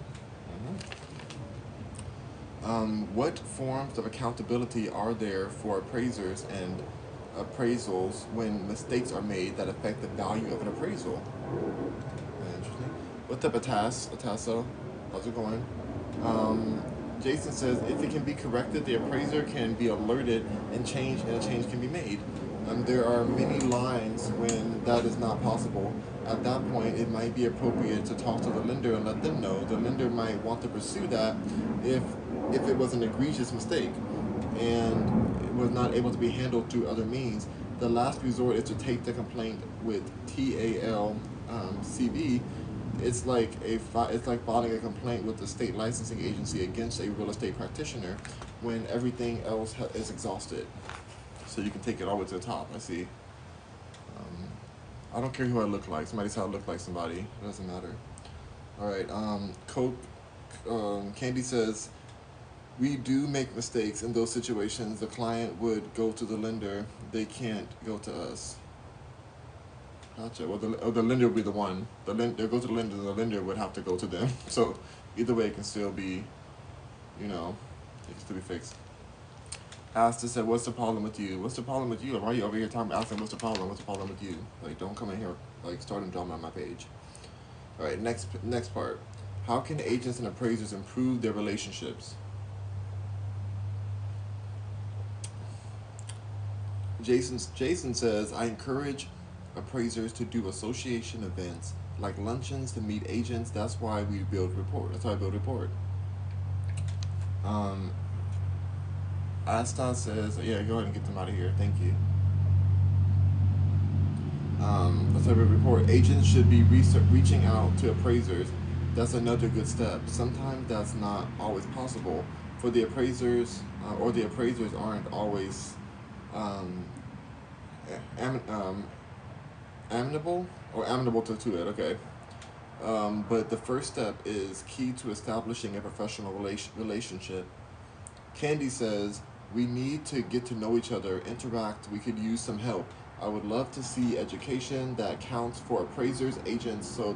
What forms of accountability are there for appraisers and appraisals when mistakes are made that affect the value of an appraisal? Interesting. What's up, Atasso? How's it going? Um, Jason says if it can be corrected, the appraiser can be alerted and a change can be made. There are many lines when that is not possible. At that point, it might be appropriate to talk to the lender and let them know. The lender might want to pursue that if if it was an egregious mistake and it was not able to be handled through other means. The last resort is to take the complaint with TALCV. It's like filing a complaint with the state licensing agency against a real estate practitioner when everything else is exhausted. So you can take it all the way to the top. I see. Um, I don't care who I look like. Somebody said I look like somebody. It doesn't matter. All right. Coke. Candy says we do make mistakes in those situations. The client would go to the lender. They can't go to us. Gotcha. Well, the lender would be the one. They'll go to the lender. The lender would have to go to them. So either way, it can still be, you know, it can still be fixed. Asta said, "What's the problem with you? What's the problem with you? Like, why are you over here asking what's the problem? What's the problem with you? Like, don't come in here like starting drama on my page." All right, next part. How can agents and appraisers improve their relationships? Jason says, "I encourage appraisers to do association events like luncheons to meet agents. That's why we build rapport. That's why I build rapport." Um, Asta says, "Yeah, go ahead and get them out of here. Thank you." Let's have a report. Agents should be reaching out to appraisers. That's another good step. Sometimes that's not always possible for the appraisers, or the appraisers aren't always um, am, amenable to it. Okay. But the first step is key to establishing a professional relationship. Candy says, we need to get to know each other, interact, we could use some help. I would love to see education that counts for appraisers, agents, so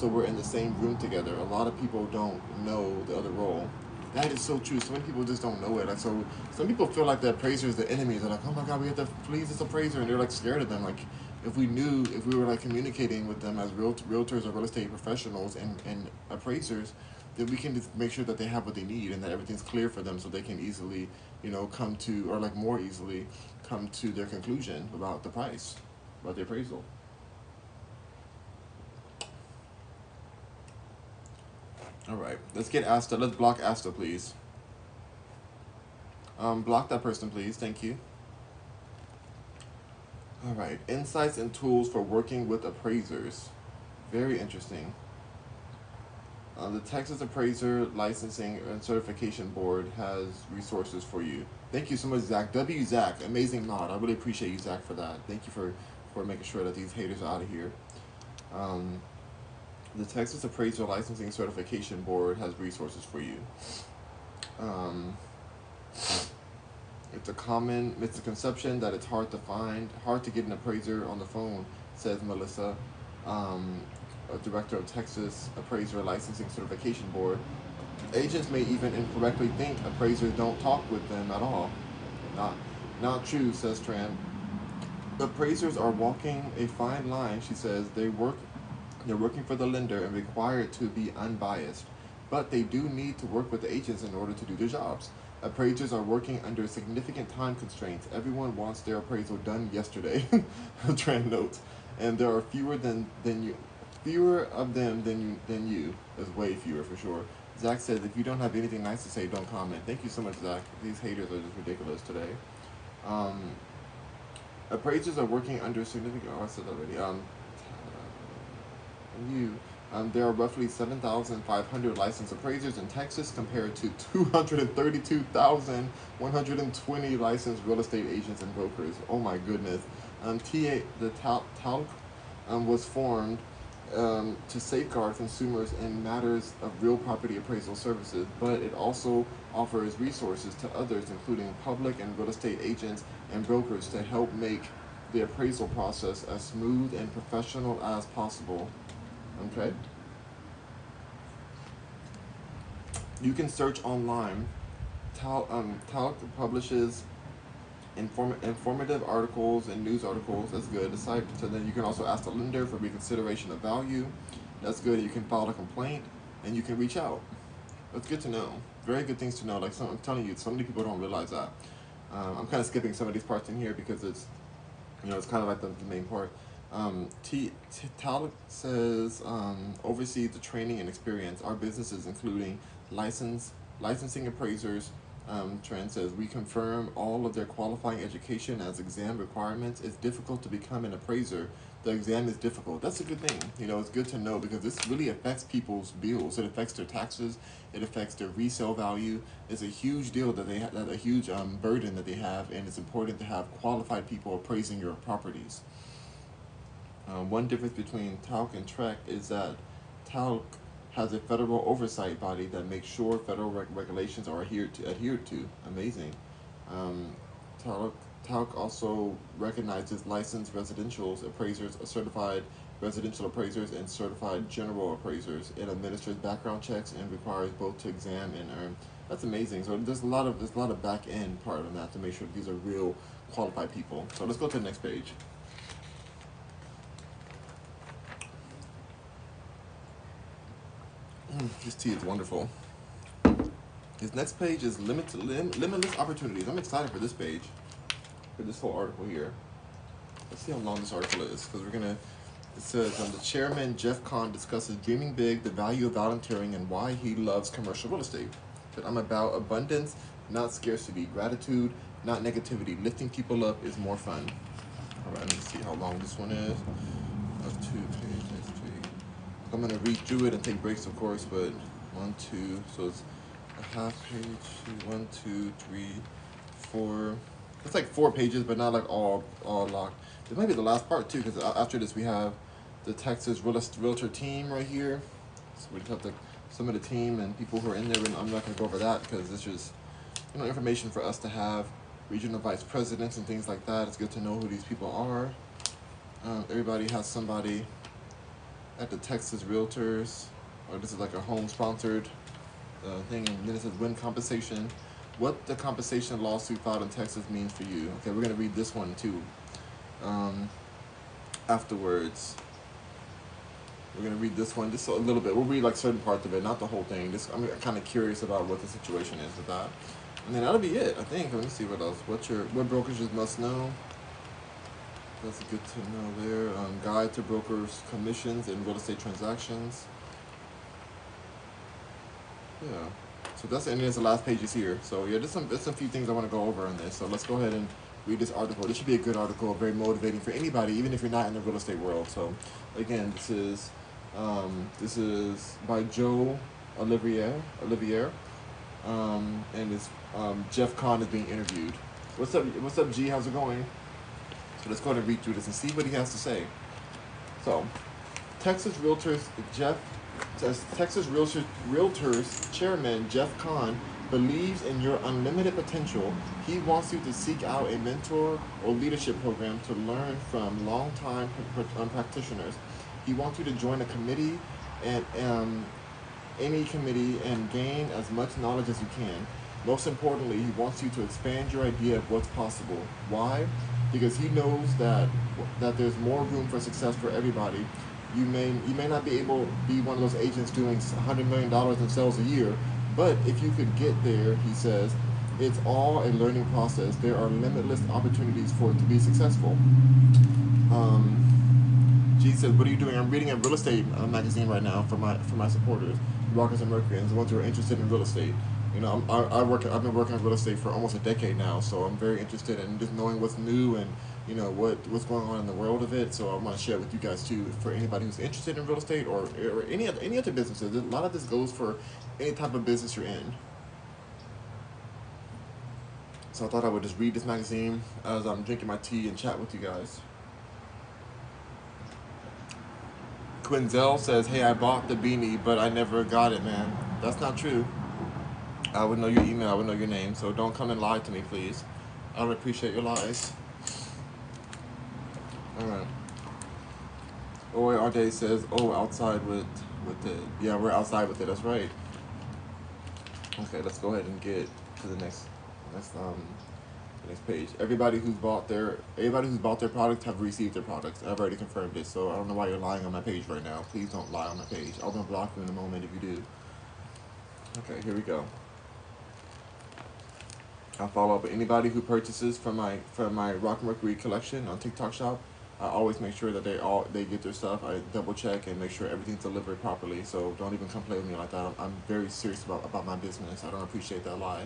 we're in the same room together. A lot of people don't know the other role. That is so true. So many people just don't know it. Like, so some people feel like the appraiser is the enemy. They're like, oh my God, we have to please this appraiser, and they're like scared of them. Like, if we were like communicating with them as realtors or real estate professionals and appraisers, then we can just make sure that they have what they need and that everything's clear for them, so they can easily, come to, or like more easily come to their conclusion about the price, about the appraisal. All right, let's get Asta. Let's block Asta, please. Block that person, please. Thank you. All right, insights and tools for working with appraisers. Very interesting. The Texas Appraiser Licensing and Certification Board has resources for you. Thank you so much, Zach. Zach, amazing mod. I really appreciate you, Zach, for that. Thank you for making sure that these haters are out of here. Um, the Texas Appraiser Licensing Certification Board has resources for you. It's a common misconception that it's hard to get an appraiser on the phone, says Melissa, a director of Texas Appraiser Licensing Certification Board. Agents may even incorrectly think appraisers don't talk with them at all. Not, not true, says Tran. Appraisers are walking a fine line, she says. They're working for the lender and required to be unbiased, but they do need to work with the agents in order to do their jobs. Appraisers are working under significant time constraints. Everyone wants their appraisal done yesterday, Tran notes, and there are fewer of them than you. There's way fewer for sure. Zach says, if you don't have anything nice to say, don't comment. Thank you so much, Zach. These haters are just ridiculous today. Um, Appraisers are working under significant. Oh, I said that already. There are roughly 7,500 licensed appraisers in Texas compared to 232,120 licensed real estate agents and brokers. Oh my goodness. TALC was formed to safeguard consumers in matters of real property appraisal services, but it also offers resources to others, including public and real estate agents and brokers, to help make the appraisal process as smooth and professional as possible. Okay? You can search online. Talc publishes informative articles and news articles. That's good. The site. So then you can also ask the lender for reconsideration of value. That's good. You can file a complaint and you can reach out. That's good to know. Very good things to know. Like I'm telling you, so many people don't realize that. I'm kind of skipping some of these parts in here because it's, it's kind of like the main part. Talc says oversees the training and experience. Our businesses, including licensing appraisers. Trent says we confirm all of their qualifying education as exam requirements. It's difficult to become an appraiser. The exam is difficult. That's a good thing. It's good to know because this really affects people's bills. It affects their taxes. It affects their resale value. It's a huge deal that they have, a huge burden that they have, and it's important to have qualified people appraising your properties. One difference between Talc and Trek is that Talc has a federal oversight body that makes sure federal regulations are adhered to. Amazing. Um, Talc also recognizes licensed residential appraisers, certified residential appraisers, and certified general appraisers. It administers background checks and requires both to exam and earn. That's amazing. So there's a lot of back end part on that to make sure these are real qualified people. So let's go to the next page. This tea is wonderful. His next page is limitless opportunities. I'm excited for this page, for this whole article here. Let's see how long this article is, because it says, the chairman, Jeff Kahn, discusses dreaming big, the value of volunteering, and why he loves commercial real estate. That I'm about abundance, not scarcity, gratitude, not negativity. Lifting people up is more fun. All right, let me see how long this one is. 2 pages, 3. I'm going to read through it and take breaks, of course, but 1, 2, so it's a half page, 1, 2, 3, 4. It's like 4 pages, but not like all locked. This might be the last part too, because after this we have the Texas Realtor team right here. So we have some of the team and people who are in there, and I'm not going to go over that because it's just information for us to have. Regional vice presidents and things like that. It's good to know who these people are. Everybody has somebody at the Texas Realtors, or this is like a home-sponsored thing, and then it says win compensation. What the compensation lawsuit filed in Texas means for you. Okay, we're going to read this one too. Afterwards, we're going to read this one just a little bit. We'll read like certain parts of it, not the whole thing. I'm kind of curious about what the situation is with that. And then that'll be it, I think. Let me see what else. What brokerages must know. That's good to know there. Guide to brokers' commissions in real estate transactions. Yeah. So that's, and there's the last pages here. So yeah, there's some few things I want to go over in this. So let's go ahead and read this article. This should be a good article, very motivating for anybody, even if you're not in the real estate world. So again, this is by Joe Olivier, and it's Jeff Kahn is being interviewed. What's up, G? How's it going? So let's go ahead and read through this and see what he has to say. So, Texas Realtors chairman Jeff Kahn believes in your unlimited potential. He wants you to seek out a mentor or leadership program to learn from longtime practitioners. He wants you to join a committee and any committee and gain as much knowledge as you can. Most importantly, he wants you to expand your idea of what's possible. Why? Because he knows that there's more room for success for everybody. You may not be able to be one of those agents doing $100 million in sales a year, but if you could get there, he says, it's all a learning process. There are limitless opportunities for it to be successful. G says, what are you doing? I'm reading a real estate magazine right now for my supporters, Rockers and Mercury, and the ones who are interested in real estate. I've been working in real estate for almost a decade now, so I'm very interested in just knowing what's new and what's going on in the world of it. So I want to share with you guys too, for anybody who's interested in real estate or any other businesses. A lot of this goes for any type of business you're in. So I thought I would just read this magazine as I'm drinking my tea and chat with you guys. Quinzel says, hey, I bought the beanie, but I never got it, man. That's not true. I would know your email, I would know your name, so don't come and lie to me, please. I would appreciate your lies. All right. OARJ says, "Oh, outside with it." Yeah, we're outside with it. That's right. Okay, let's go ahead and get to the next page. Everybody who's bought their product have received their products. I've already confirmed it, so I don't know why you're lying on my page right now. Please don't lie on my page. I'll block you in a moment if you do. Okay, here we go. I'll follow up with anybody who purchases from my Rock Mercury collection on TikTok Shop. I always make sure that they get their stuff. I double check and make sure everything's delivered properly. So don't even come play with me like that. I'm very serious about my business. I don't appreciate that lie.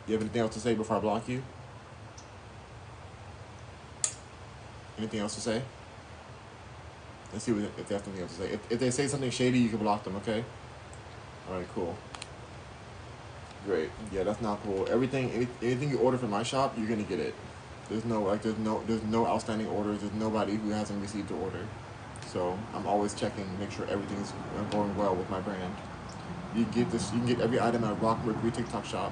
You have anything else to say before I block you? Anything else to say? Let's see if they have something else to say. If they say something shady, you can block them. Okay. All right. Cool. Great. Yeah, that's not cool. Anything you order from my shop, you're gonna get it. There's no outstanding orders. There's nobody who hasn't received the order. So I'm always checking, make sure everything's going well with my brand. You can get this. You can get every item at Rock Mercury TikTok Shop.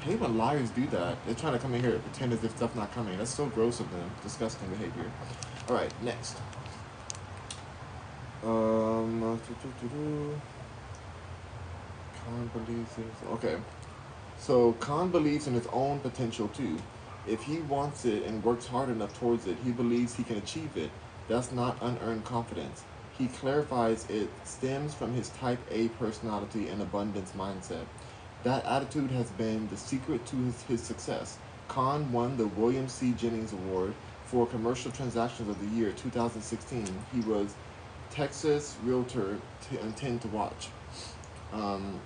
I hate when liars do that. They're trying to come in here and pretend as if stuff's not coming. That's so gross of them. Disgusting behavior. All right, next. Khan believes okay. So Khan believes in his own potential too. If he wants it and works hard enough towards it, he believes he can achieve it. That's not unearned confidence. He clarifies it stems from his type A personality and abundance mindset. That attitude has been the secret to his success. Khan won the William C. Jennings Award for Commercial Transactions of the Year 2016. He was Texas Realtor 10 to watch. Um,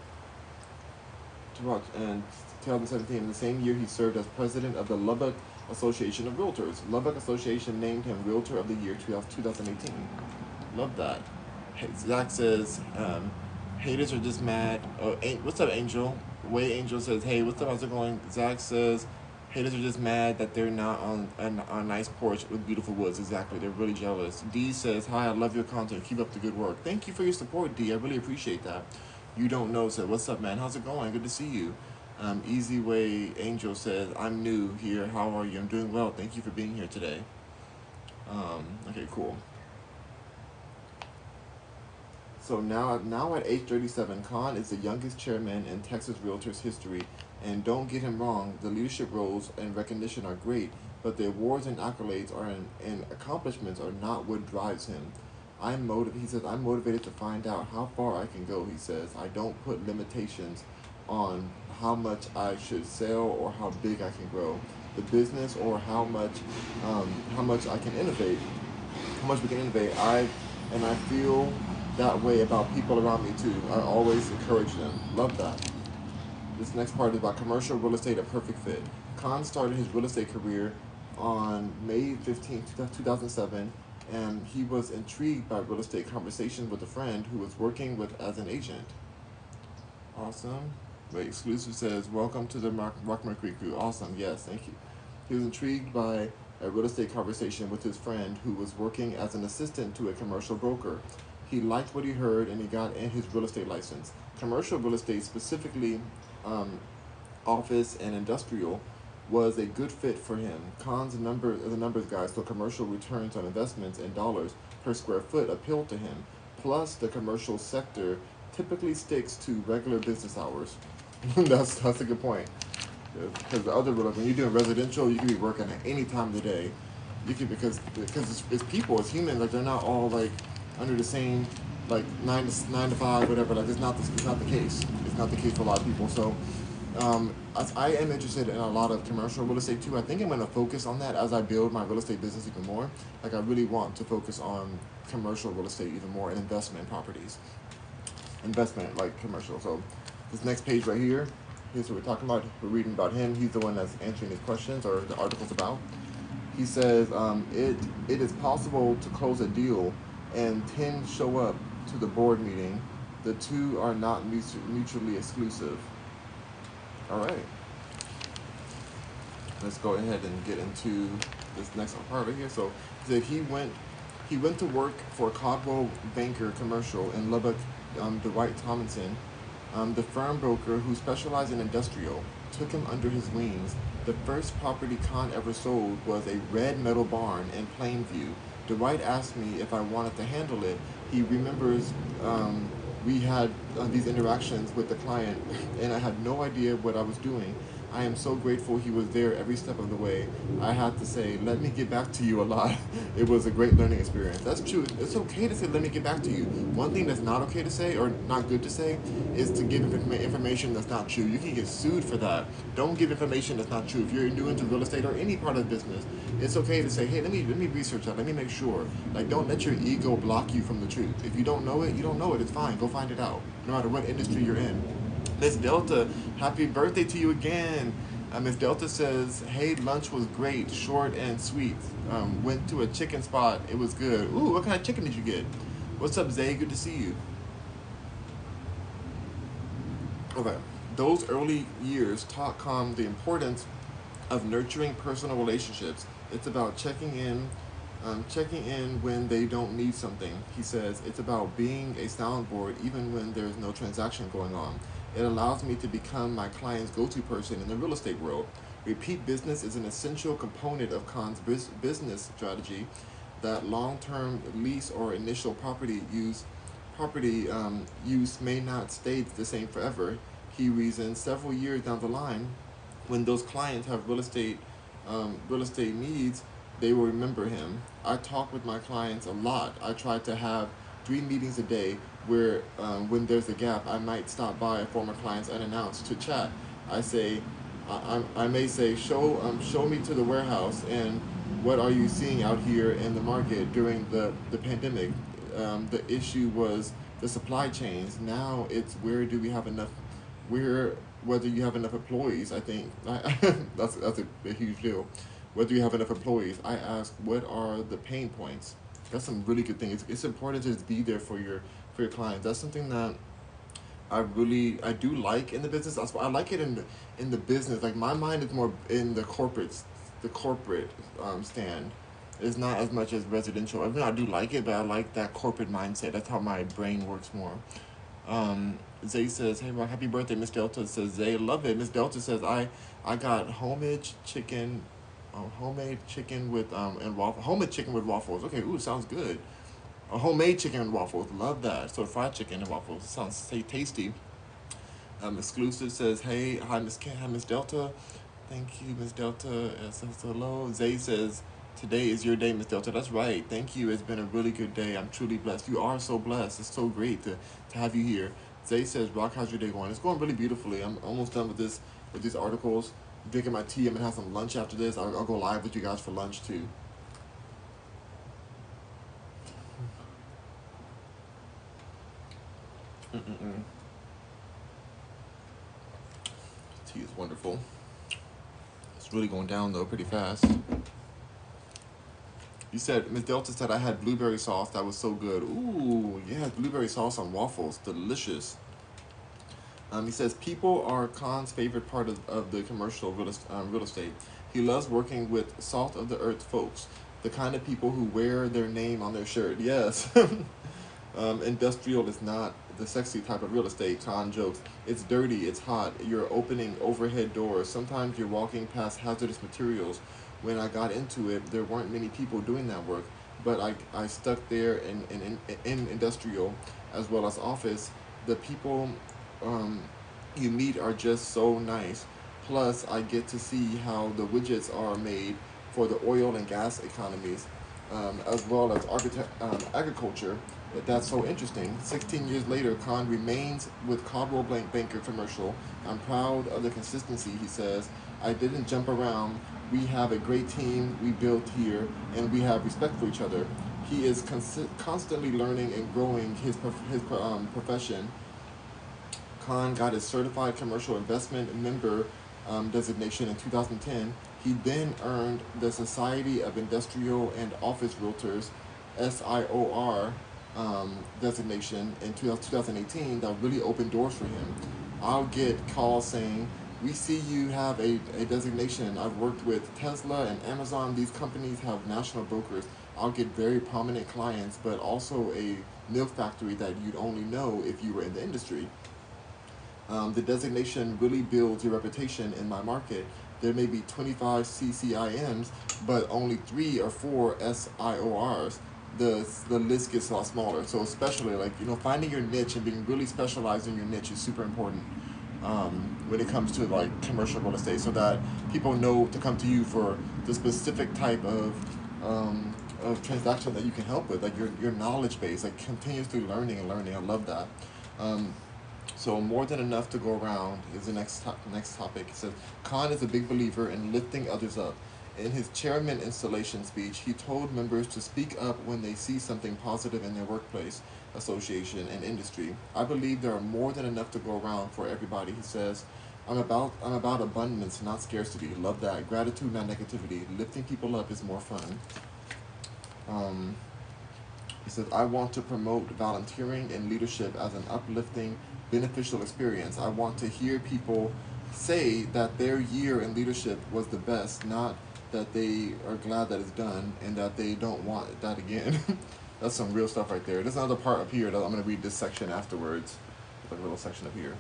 and 2017. In the same year, he served as president of the Lubbock Association of Realtors. Lubbock Association named him Realtor of the Year 2018. Love that. Zach says, haters are just mad. Oh, what's up, Angel? Way Angel says, hey, what's up? How's it going? Zach says, haters are just mad that they're not on a nice porch with beautiful woods. Exactly. They're really jealous. D says, hi, I love your content. Keep up the good work. Thank you for your support, D. I really appreciate that. You don't know said, what's up, man? How's it going? Good to see you. Easy Way Angel says, I'm new here. How are you? I'm doing well. Thank you for being here today. Okay, cool. So now at age 37, Khan is the youngest chairman in Texas Realtor's history. And don't get him wrong, the leadership roles and recognition are great, but the awards and accolades and accomplishments are not what drives him. He says, I'm motivated to find out how far I can go, he says. I don't put limitations on how much I should sell or how big I can grow the business or how much I can innovate, how much we can innovate. I feel that way about people around me too. I always encourage them. Love that. This next part is about commercial real estate, a perfect fit. Khan started his real estate career on May 15th, 2007, and he was intrigued by real estate conversations with a friend who was working with as an agent. Awesome. Wait, exclusive says, welcome to the Rock Mercury crew. Awesome, yes, thank you. He was intrigued by a real estate conversation with his friend who was working as an assistant to a commercial broker. He liked what he heard and he got in his real estate license. Commercial real estate, specifically office and industrial, was a good fit for him. Khan's a numbers guy, so commercial returns on investments in dollars per square foot appealed to him. Plus, the commercial sector typically sticks to regular business hours. That's a good point. Because when you're doing residential, you can be working at any time of the day. You can because it's people, it's humans. Like they're not all like under the same like nine to five, whatever. Like it's not the case. It's not the case for a lot of people. So I am interested in a lot of commercial real estate too. I think I'm going to focus on that as I build my real estate business even more. Like I really want to focus on commercial real estate even more and investment properties. Investment like commercial. So this next page right here, here's what we're talking about. We're reading about him. He's the one that's answering these questions or the article's about. He says it is possible to close a deal and 10 show up to the board meeting. The two are not mutually exclusive. All right. Let's go ahead and get into this next part right here. So he went to work for Caldwell Banker Commercial in Lubbock, Dwight Tomlinson, the firm broker who specialized in industrial. took him under his wings. The first property Khan ever sold was a red metal barn in Plainview. Dwight asked me if I wanted to handle it. He remembers we had these interactions with the client, and I had no idea what I was doing. I am so grateful he was there every step of the way. I had to say, let me get back to you a lot. It was a great learning experience. That's true. It's okay to say, let me get back to you. One thing that's not okay to say, or not good to say, is to give information that's not true. You can get sued for that. Don't give information that's not true. If you're new into real estate or any part of the business, it's okay to say, hey, let me research that. Let me make sure. Like, don't let your ego block you from the truth. If you don't know it, you don't know it. It's fine. Go find it out, no matter what industry you're in. Miss Delta, happy birthday to you again. Miss Delta says, hey, lunch was great, short and sweet. Went to a chicken spot. It was good. Ooh, what kind of chicken did you get? What's up, Zay? Good to see you. Okay. Those early years taught Com the importance of nurturing personal relationships. It's about checking in when they don't need something. He says it's about being a soundboard even when there's no transaction going on. It allows me to become my client's go-to person in the real estate world. Repeat business is an essential component of Khan's business strategy. That long-term lease or initial property use may not stay the same forever. He reasons several years down the line, when those clients have real estate needs, they will remember him. I talk with my clients a lot. I try to have 3 meetings a day where, when there's a gap, I might stop by a former client's unannounced to chat. I say, I may say, show me to the warehouse, and what are you seeing out here in the market during the pandemic? The issue was the supply chains. Now it's where whether you have enough employees. I think that's a huge deal. Whether you have enough employees, I ask what are the pain points. That's some really good thing. It's important to just be there for your clients. That's something that I do like in the business. That's why I like it in the business. Like, my mind is more in the corporate stand. It's not as much as residential. I mean, I do like it, but I like that corporate mindset. That's how my brain works more. Zay says, "Hey, Rock, happy birthday." Miss Delta says, "Zay, love it." Miss Delta says, "I got homemade chicken with homemade chicken with waffles." Okay, ooh, sounds good. A homemade chicken and waffles, love that. So fried chicken and waffles sounds tasty. Exclusive says, "Hey, hi Miss Hi Miss Delta." Thank you, Miss Delta. Says hello. Zay says, "Today is your day, Miss Delta." That's right. Thank you. It's been a really good day. I'm truly blessed. You are so blessed. It's so great to have you here. Zay says, "Rock, how's your day going?" It's going really beautifully. I'm almost done with these articles. Drinking my tea. I'm gonna have some lunch after this. I'll go live with you guys for lunch too. Mm-mm-mm. Tea is wonderful. It's really going down though, pretty fast. You said Miss Delta said I had blueberry sauce. That was so good. Ooh, yeah, blueberry sauce on waffles, delicious. He says people are Khan's favorite part of the commercial real estate. He loves working with salt of the earth folks, the kind of people who wear their name on their shirt. Yes. Industrial is not the sexy type of real estate, Khan jokes. It's dirty, it's hot, you're opening overhead doors. Sometimes you're walking past hazardous materials. When I got into it, there weren't many people doing that work, but I stuck there in industrial as well as office. The people um, you meet are just so nice. Plus, I get to see how the widgets are made for the oil and gas economies, as well as agriculture. That's so interesting. 16 years later, Khan remains with Caldwell Banker Commercial. I'm proud of the consistency, he says. I didn't jump around. We have a great team we built here, and we have respect for each other. He is constantly learning and growing his profession. Khan got his certified commercial investment member designation in 2010. He then earned the Society of Industrial and Office Realtors SIOR designation in 2018. That really opened doors for him. I'll get calls saying, "We see you have a designation." I've worked with Tesla and Amazon. These companies have national brokers. I'll get very prominent clients, but also a milk factory that you'd only know if you were in the industry. The designation really builds your reputation in my market. There may be 25 CCIMs, but only 3 or 4 SIORs. The list gets a lot smaller. So especially like, finding your niche and being really specialized in your niche is super important when it comes to like commercial real estate, so that people know to come to you for the specific type of transaction that you can help with, like your knowledge base, like continuously learning and learning. I love that. Um, so more than enough to go around is the next topic. It says Khan is a big believer in lifting others up. In his chairman installation speech, he told members to speak up when they see something positive in their workplace, association, and industry. I believe there are more than enough to go around for everybody. He says, I'm about abundance, not scarcity. Love that. Gratitude, not negativity. Lifting people up is more fun. Um, he says, I want to promote volunteering and leadership as an uplifting, beneficial experience. I want to hear people say that their year in leadership was the best, not that they are glad that it's done and that they don't want that again. That's some real stuff right there. There's another part up here that I'm going to read this section afterwards. Like a little section up here.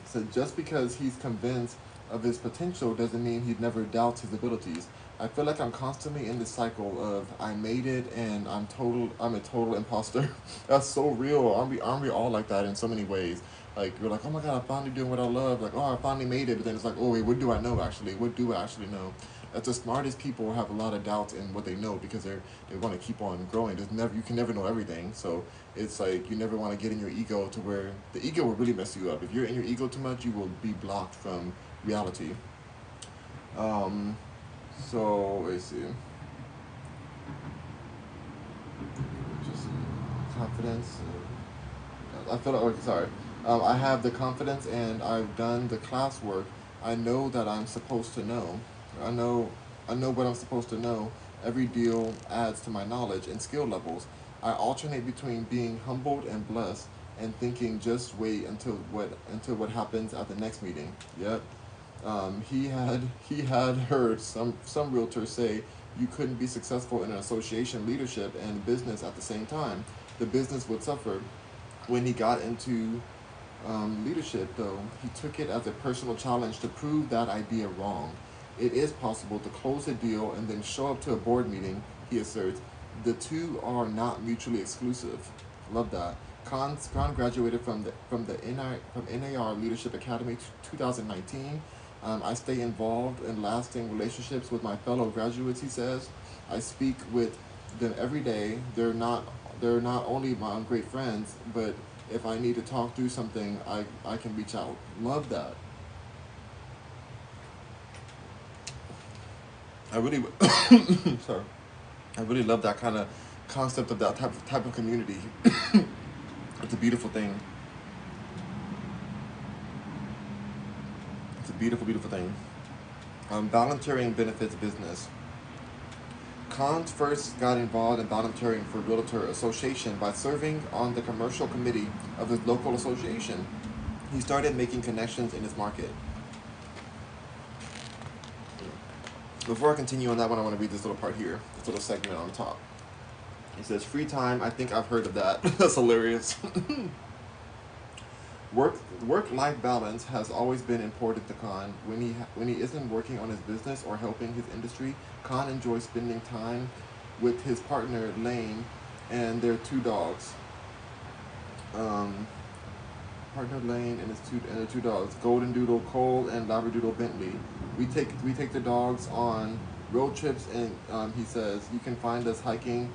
So just because he's convinced of his potential doesn't mean he never doubts his abilities. I feel like I'm constantly in this cycle of I made it and I'm a total imposter. That's so real. Aren't we all like that in so many ways? Like you're like, oh my god, I'm finally doing what I love. Like, oh, I finally made it. But then it's like, oh wait, what do I know actually? What do I actually know? That's the smartest people have a lot of doubts in what they know because they want to keep on growing. You can never know everything. So it's like you never want to get in your ego to where the ego will really mess you up. If you're in your ego too much, you will be blocked from reality. Um, so let's see. Just confidence. I feel like, okay, sorry. I have the confidence and I've done the classwork. I know that I'm supposed to know. I know, I know what I'm supposed to know. Every deal adds to my knowledge and skill levels. I alternate between being humbled and blessed and thinking just wait until what happens at the next meeting. Yep. He had heard some realtors say you couldn't be successful in an association leadership and business at the same time. The business would suffer. When he got into leadership, though, he took it as a personal challenge to prove that idea wrong. It is possible to close a deal and then show up to a board meeting, he asserts. The two are not mutually exclusive. Love that. Khan graduated from NAR Leadership Academy 2019. I stay involved in lasting relationships with my fellow graduates, he says. I speak with them every day. They're not only my great friends, but if I need to talk through something, I can reach out. Love that. I really sorry. I really love that kind of concept of that type of community. It's a beautiful thing. It's a beautiful, beautiful thing. Volunteering benefits business. Khan first got involved in volunteering for Realtor Association by serving on the commercial committee of his local association. He started making connections in his market. Before I continue on that one, I want to read this little part here, this little segment on top. It says, free time, I think I've heard of that. That's hilarious. Work Work-life balance has always been important to Khan. When he isn't working on his business or helping his industry, Khan enjoys spending time with his partner Lane and their two dogs. Um, Partner Lane and their two dogs, Golden Doodle Cole and Labradoodle Bentley. We take the dogs on road trips, and he says you can find us hiking,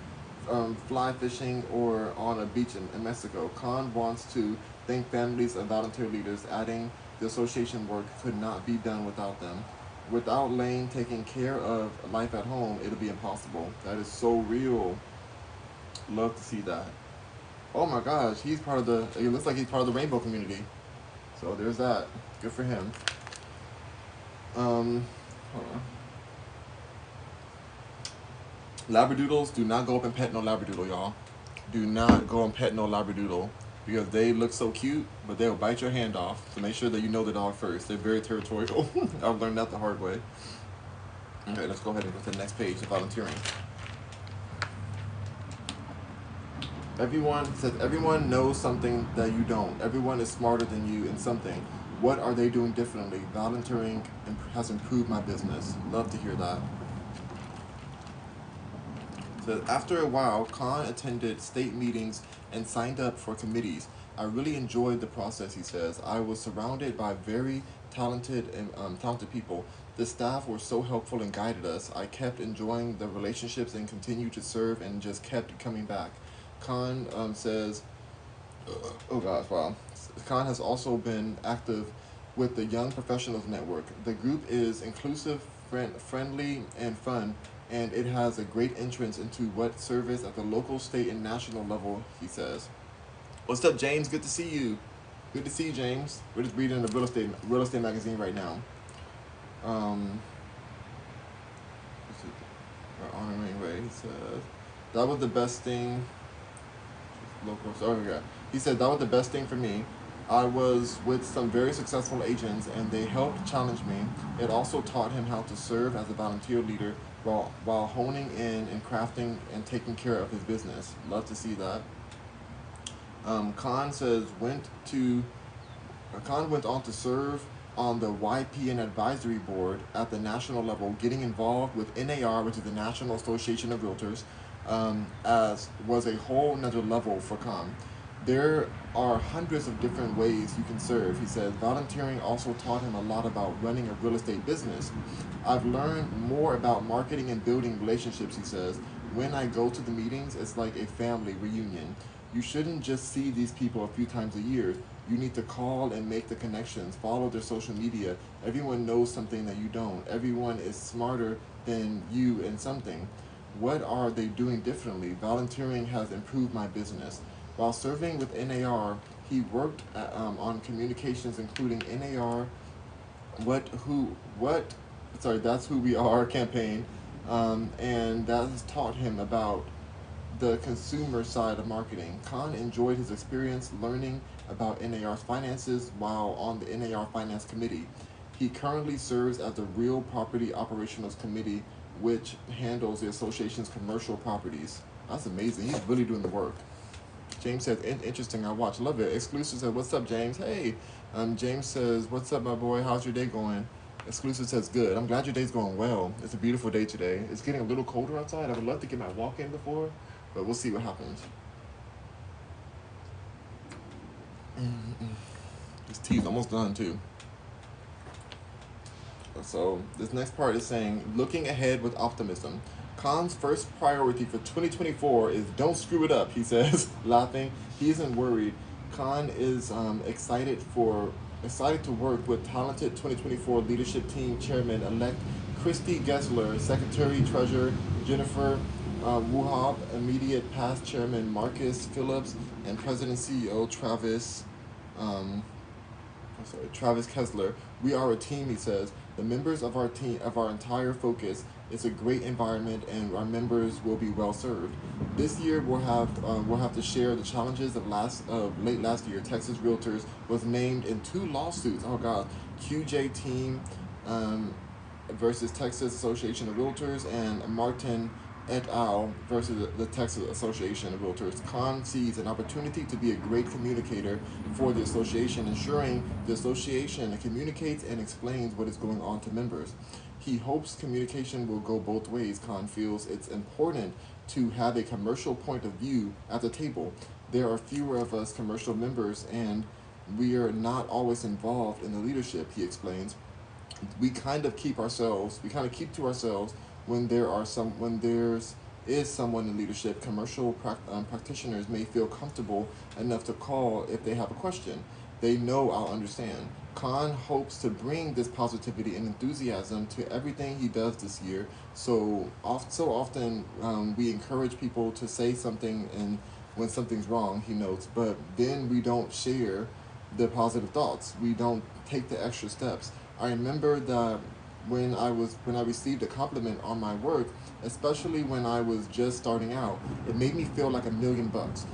fly fishing, or on a beach in Mexico. Khan wants to thank families and volunteer leaders, adding the association work could not be done without them. Without Lane taking care of life at home, it'll be impossible. That is so real. Love to see that. Oh my gosh, he's part of the. It looks like he's part of the rainbow community. So there's that. Good for him. Hold on. Labradoodles, do not go up and pet no Labradoodle, y'all. Do not go and pet no Labradoodle because they look so cute, but they'll bite your hand off. So make sure that you know the dog first. They're very territorial. I've learned that the hard way. Okay, let's go ahead and go to the next page of volunteering. Everyone says everyone knows something that you don't. Everyone is smarter than you in something. What are they doing differently? Volunteering has improved my business. Love to hear that. So after a while, Khan attended state meetings and signed up for committees. I really enjoyed the process, he says. I was surrounded by very talented people. The staff were so helpful and guided us. I kept enjoying the relationships and continued to serve and just kept coming back. Khan says, oh gosh, wow. Khan has also been active with the Young Professionals Network. The group is inclusive, friendly, and fun, and it has a great entrance into what service at the local, state, and national level, he says. What's up, James? Good to see you. Good to see you, James. We're just reading the real estate magazine right now. Um, we're honoring Ray. He says that was the best thing. Local. Oh yeah. He said that was the best thing for me. I was with some very successful agents, and they helped challenge me. It also taught him how to serve as a volunteer leader while honing in and crafting and taking care of his business. Love to see that. Khan says Khan went on to serve on the YPN advisory board at the national level, getting involved with NAR, which is the National Association of Realtors, as was a whole nother level for Khan. There are hundreds of different ways you can serve, he says. Volunteering also taught him a lot about running a real estate business. I've learned more about marketing and building relationships, he says. When I go to the meetings, it's like a family reunion. You shouldn't just see these people a few times a year. You need to call and make the connections, follow their social media. Everyone knows something that you don't. Everyone is smarter than you in something. What are they doing differently? Volunteering has improved my business. While serving with NAR, he worked on communications, including NAR, what, sorry, that's who we are campaign, and that has taught him about the consumer side of marketing. Khan enjoyed his experience learning about NAR's finances while on the NAR Finance Committee. He currently serves as the Real Property Operations Committee, which handles the association's commercial properties. That's amazing. He's really doing the work. James says, interesting, I watch. Love it. Exclusive says, what's up, James? Hey. James says, what's up, my boy? How's your day going? Exclusive says, good. I'm glad your day's going well. It's a beautiful day today. It's getting a little colder outside. I would love to get my walk in before, but we'll see what happens. This tea's almost done, too. So this next part is saying, looking ahead with optimism. Khan's first priority for 2024 is don't screw it up, he says, laughing. He isn't worried. Khan is excited to work with talented 2024 leadership team chairman-elect Christy Gessler, Secretary Treasurer Jennifer Wuhab, immediate past chairman Marcus Phillips, and President CEO Travis Kessler. We are a team, he says. The members of our team, of our entire focus, it's a great environment, and our members will be well served. This year, we'll have to share the challenges of late last year. Texas Realtors was named in 2 lawsuits. Oh God, QJ Team versus Texas Association of Realtors, and Martin et al. Versus the Texas Association of Realtors. Khan sees an opportunity to be a great communicator for the association, ensuring the association communicates and explains what is going on to members. He hopes communication will go both ways. Khan feels it's important to have a commercial point of view at the table. There are fewer of us commercial members, and we are not always involved in the leadership, he explains. We kind of keep to ourselves when there's is someone in leadership. Commercial practitioners may feel comfortable enough to call if they have a question. They know I'll understand. Khan hopes to bring this positivity and enthusiasm to everything he does this year. So often we encourage people to say something, and when something's wrong, he notes, but then we don't share the positive thoughts. We don't take the extra steps. I remember that when I received a compliment on my work, especially when I was just starting out, it made me feel like $1,000,000.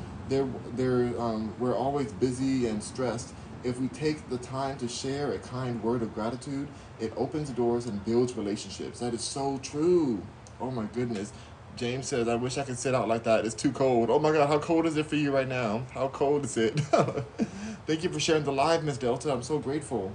We're always busy and stressed. If we take the time to share a kind word of gratitude, it opens doors and builds relationships. That is so true. Oh my goodness. James says, I wish I could sit out like that. It's too cold. Oh my God, how cold is it for you right now? How cold is it? Thank you for sharing the live, Miss Delta. I'm so grateful.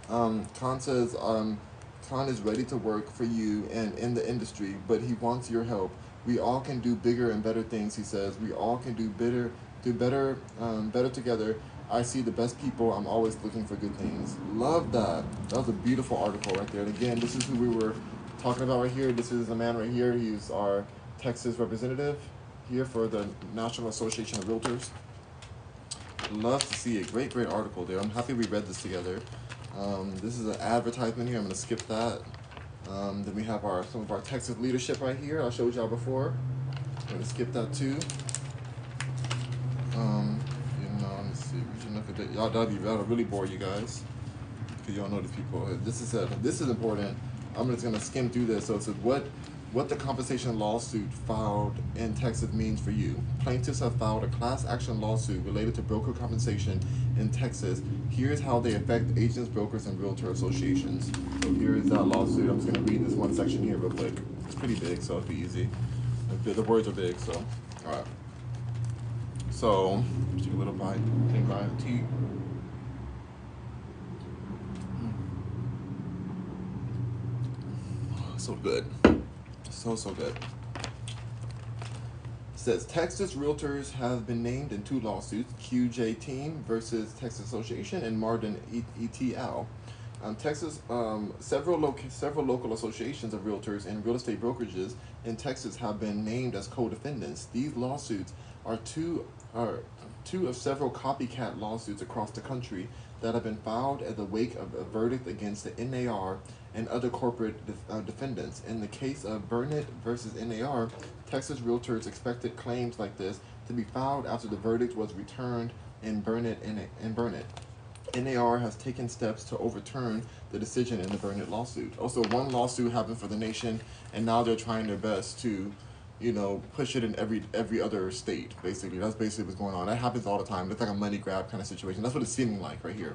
Khan says, Khan is ready to work for you and in the industry, but he wants your help. We all can do bigger and better things, he says. We all can do better together. I see the best people. I'm always looking for good things. Love that. That was a beautiful article right there. And again, this is who we were talking about right here. This is a man right here. He's our Texas representative here for the National Association of Realtors. Love to see it. Great, great article there. I'm happy we read this together. This is an advertisement here. I'm going to skip that. Then we have some of our Texas leadership right here. I showed y'all before. I'm going to skip that too. Let me see. We should look at that. That'll really bore you guys, because y'all know these people. This is important. I'm just going to skim through this. So it says what the compensation lawsuit filed in Texas means for you. Plaintiffs have filed a class action lawsuit related to broker compensation in Texas. Here's how they affect agents, brokers, and realtor associations. So here is that lawsuit. I'm just going to read this one section here real quick. It's pretty big, so it'll be easy. The words are big, so all right. So just take a little bite. Take a tea. So good. So good. It says Texas Realtors have been named in 2 lawsuits: QJ Team versus Texas Association and Martin ETL. Texas, several local associations of realtors and real estate brokerages in Texas have been named as co-defendants. These lawsuits are two of several copycat lawsuits across the country that have been filed at the wake of a verdict against the NAR and other corporate defendants. In the case of Burnett versus NAR, Texas Realtors expected claims like this to be filed after the verdict was returned in Burnett. NAR has taken steps to overturn the decision in the Burnett lawsuit. Also, one lawsuit happened for the nation, and now they're trying their best to, push it in every other state. Basically, that's basically what's going on. That happens all the time. It's like a money grab kind of situation. That's what it's seeming like right here.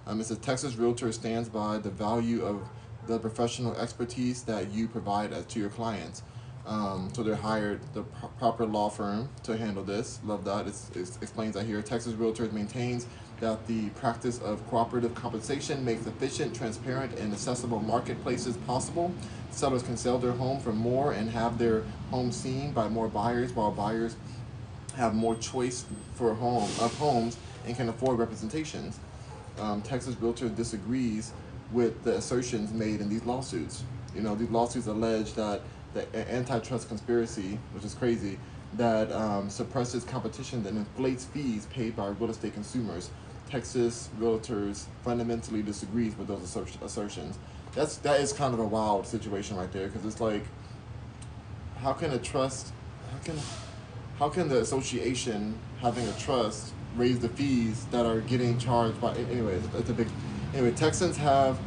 It says Texas Realtor stands by the value of the professional expertise that you provide to your clients. So they hired the proper law firm to handle this. Love that. It explains that here. Texas Realtors maintains that the practice of cooperative compensation makes efficient, transparent, and accessible marketplaces possible. Sellers can sell their home for more and have their home seen by more buyers, while buyers have more choice of homes and can afford representations. Texas Realtor disagrees with the assertions made in these lawsuits. These lawsuits allege that the antitrust conspiracy, which is crazy, that suppresses competition and inflates fees paid by real estate consumers. Texas Realtors fundamentally disagrees with those assertions. That is kind of a wild situation right there, because it's like, how can the association having a trust raise the fees that are getting charged by? Anyway, it's a big. Anyway, Texans have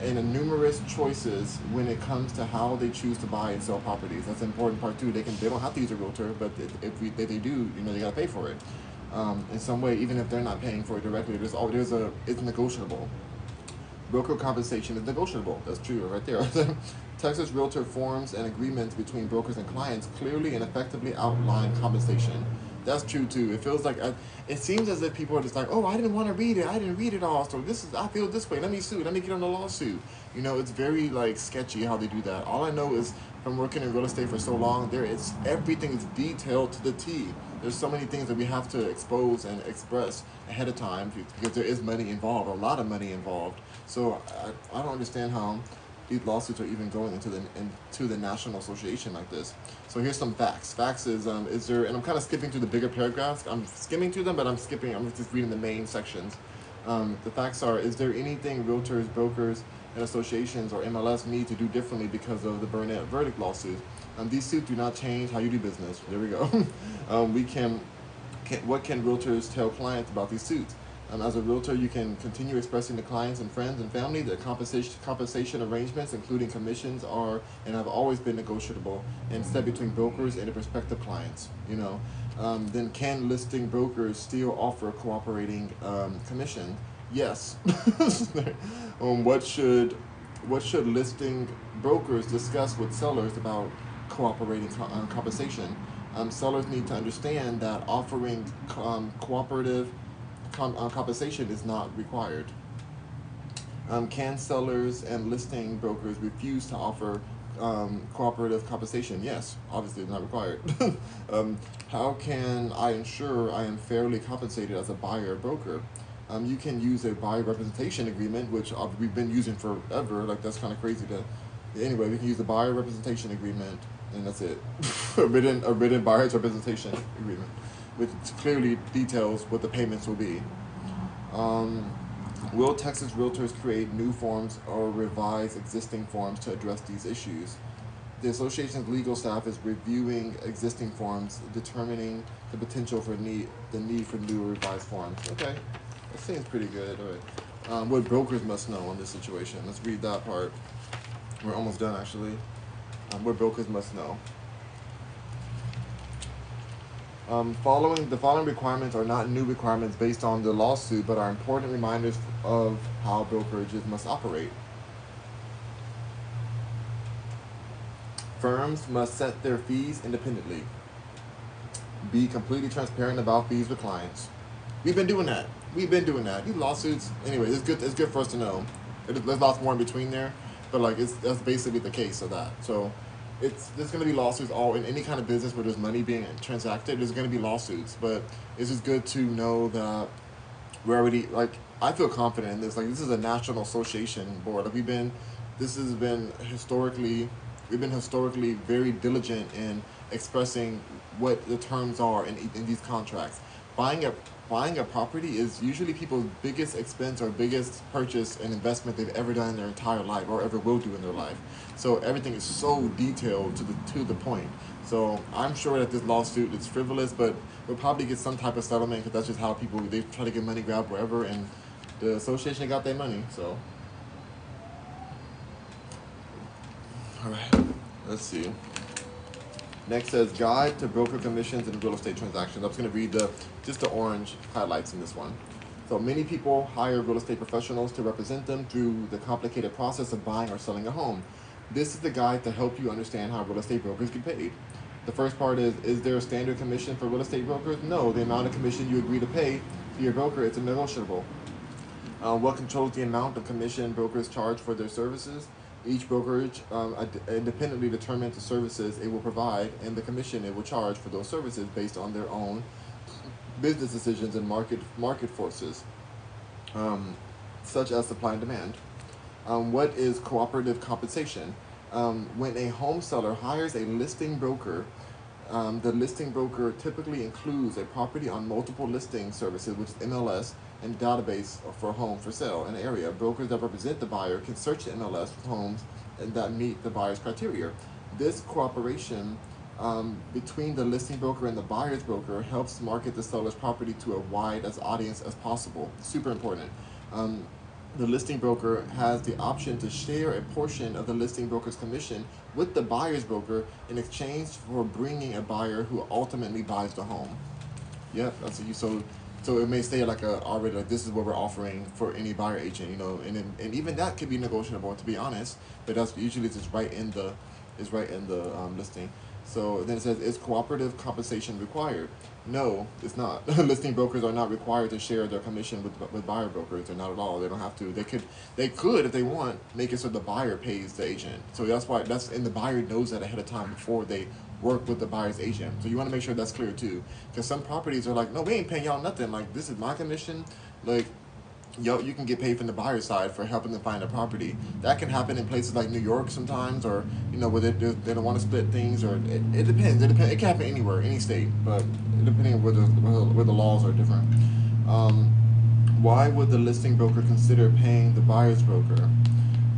numerous choices when it comes to how they choose to buy and sell properties. That's an important part too. They don't have to use a realtor, but if they do, they gotta pay for it in some way, even if they're not paying for it directly. It's negotiable. Broker compensation is negotiable. That's true right there. Texas Realtor forms and agreements between brokers and clients clearly and effectively outline compensation. That's true too. It feels like it seems as if people are just like, oh, I didn't want to read it. I didn't read it all. So I feel this way. Let me sue. Let me get on the lawsuit. It's very sketchy how they do that. All I know is from working in real estate for so long, everything is detailed to the T. There's so many things that we have to expose and express ahead of time because there is money involved, a lot of money involved. So I don't understand how these lawsuits are even going into the National Association like this. So here's some facts. Facts is there, and I'm kind of skipping through the bigger paragraphs. I'm skimming through them, but I'm just reading the main sections. The facts are: is there anything realtors, brokers, and associations or MLS need to do differently because of the Burnett verdict lawsuit? These suits do not change how you do business. There we go. What can realtors tell clients about these suits? As a realtor, you can continue expressing to clients and friends and family that compensation arrangements, including commissions, are and have always been negotiable and set between brokers and the prospective clients. Then can listing brokers still offer cooperating commission? Yes. What should listing brokers discuss with sellers about cooperating compensation. Sellers need to understand that offering cooperative compensation is not required. Can sellers and listing brokers refuse to offer cooperative compensation? Yes, obviously it's not required. How can I ensure I am fairly compensated as a buyer or broker? You can use a buyer representation agreement, which we've been using forever. Like, that's kind of crazy to. Anyway, we can use the buyer representation agreement, and that's it. a written buyer's representation agreement, which clearly details what the payments will be. Will Texas Realtors create new forms or revise existing forms to address these issues? The association's legal staff is reviewing existing forms, determining the potential for the need for new or revised forms. Okay, that seems pretty good. All right. What brokers must know in this situation? Let's read that part. We're almost done, actually. What brokers must know. The following requirements are not new requirements based on the lawsuit, but are important reminders of how brokerages must operate. Firms must set their fees independently. Be completely transparent about fees with clients. We've been doing that. These lawsuits, anyway, it's good. It's good for us to know. There's lots more in between there, but like that's basically the case of that. So there's going to be lawsuits all in any kind of business where there's money being transacted. There's going to be lawsuits, but it's just good to know that we're already, like, I feel confident in this. Like, this is a national association board. Like, we've been historically very diligent in expressing what the terms are in these contracts. Buying a property is usually people's biggest expense or biggest purchase and investment they've ever done in their entire life or ever will do in their life. So everything is so detailed to the point. So I'm sure that this lawsuit is frivolous, but we'll probably get some type of settlement, because that's just how people, they try to get money grabbed wherever, and the association got their money. So, all right, let's see. Next says guide to broker commissions and real estate transactions. I'm just going to read just the orange highlights in this one. So many people hire real estate professionals to represent them through the complicated process of buying or selling a home. This is the guide to help you understand how real estate brokers get paid. The first part is there a standard commission for real estate brokers? No, the amount of commission you agree to pay to your broker, it's negotiable. What controls the amount of commission brokers charge for their services? Each brokerage independently determines the services it will provide and the commission it will charge for those services based on their own business decisions and market forces, such as supply and demand. What is cooperative compensation? When a home seller hires a listing broker, the listing broker typically includes a property on multiple listing services, which is MLS, and database for home for sale in the area. Brokers that represent the buyer can search the MLS for homes that meet the buyer's criteria. This cooperation between the listing broker and the buyer's broker helps market the seller's property to a wide audience as possible. Super important. The listing broker has the option to share a portion of the listing broker's commission with the buyer's broker in exchange for bringing a buyer who ultimately buys the home. Yep, that's a, so it may say like already, like, this is what we're offering for any buyer agent, and even that could be negotiable, to be honest. But that's usually just right in the listing. So then it says, is cooperative compensation required? No, it's not. Listing brokers are not required to share their commission with buyer brokers. They're not at all. They don't have to. They could if they want, make it so the buyer pays the agent. So and the buyer knows that ahead of time before they work with the buyer's agent. So you want to make sure that's clear too, because some properties are like, no, we ain't paying y'all nothing. Like, this is my commission. Like, you can get paid from the buyer side for helping them find a property. That can happen in places like New York sometimes, or where they don't want to split things, or it depends. It can happen anywhere, any state, but depending on where the laws are different. Why would the listing broker consider paying the buyer's broker?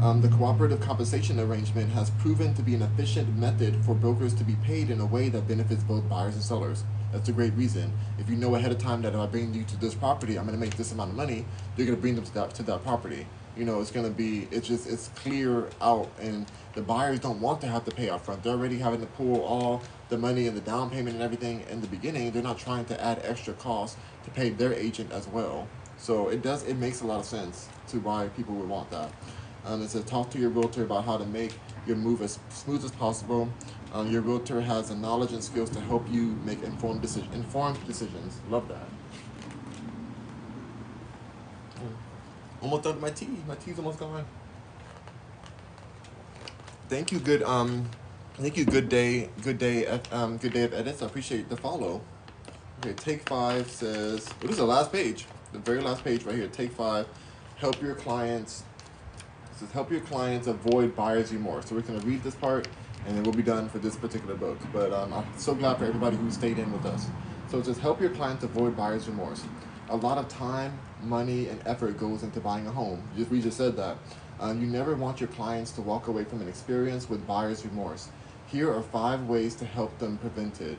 The cooperative compensation arrangement has proven to be an efficient method for brokers to be paid in a way that benefits both buyers and sellers. That's a great reason. If you know ahead of time that if I bring you to this property, I'm going to make this amount of money, you're going to bring them to that property. It's clear out, and the buyers don't want to have to pay out front. They're already having to pull all the money and the down payment and everything in the beginning. They're not trying to add extra costs to pay their agent as well. So it makes a lot of sense to why people would want that. It says, talk to your realtor about how to make your move as smooth as possible. Your realtor has the knowledge and skills to help you make informed decisions. Love that. Almost done with my tea. My tea's almost gone. Thank you, good day, good day of edits. I appreciate the follow. Okay, take five says, well, this is the last page, the very last page right here. Take five, help your clients. It says help your clients avoid buyer's remorse. So we're gonna read this part, and then we'll be done for this particular book. But I'm so glad for everybody who stayed in with us. So it says help your clients avoid buyer's remorse. A lot of time, money, and effort goes into buying a home. We just said that. You never want your clients to walk away from an experience with buyer's remorse. Here are 5 ways to help them prevent it.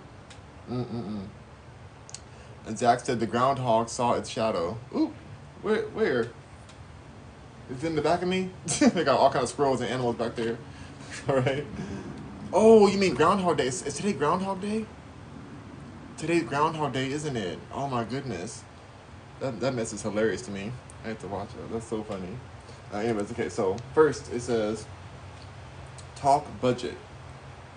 And Zach said the groundhog saw its shadow. Ooh, where? It's in the back of me? They got all kinds of squirrels and animals back there. All right. Oh, you mean Groundhog Day? Is today Groundhog Day? Today's Groundhog Day, isn't it? Oh my goodness. That mess is hilarious to me. I have to watch it. That's so funny. Anyways, okay, so first it says talk budget.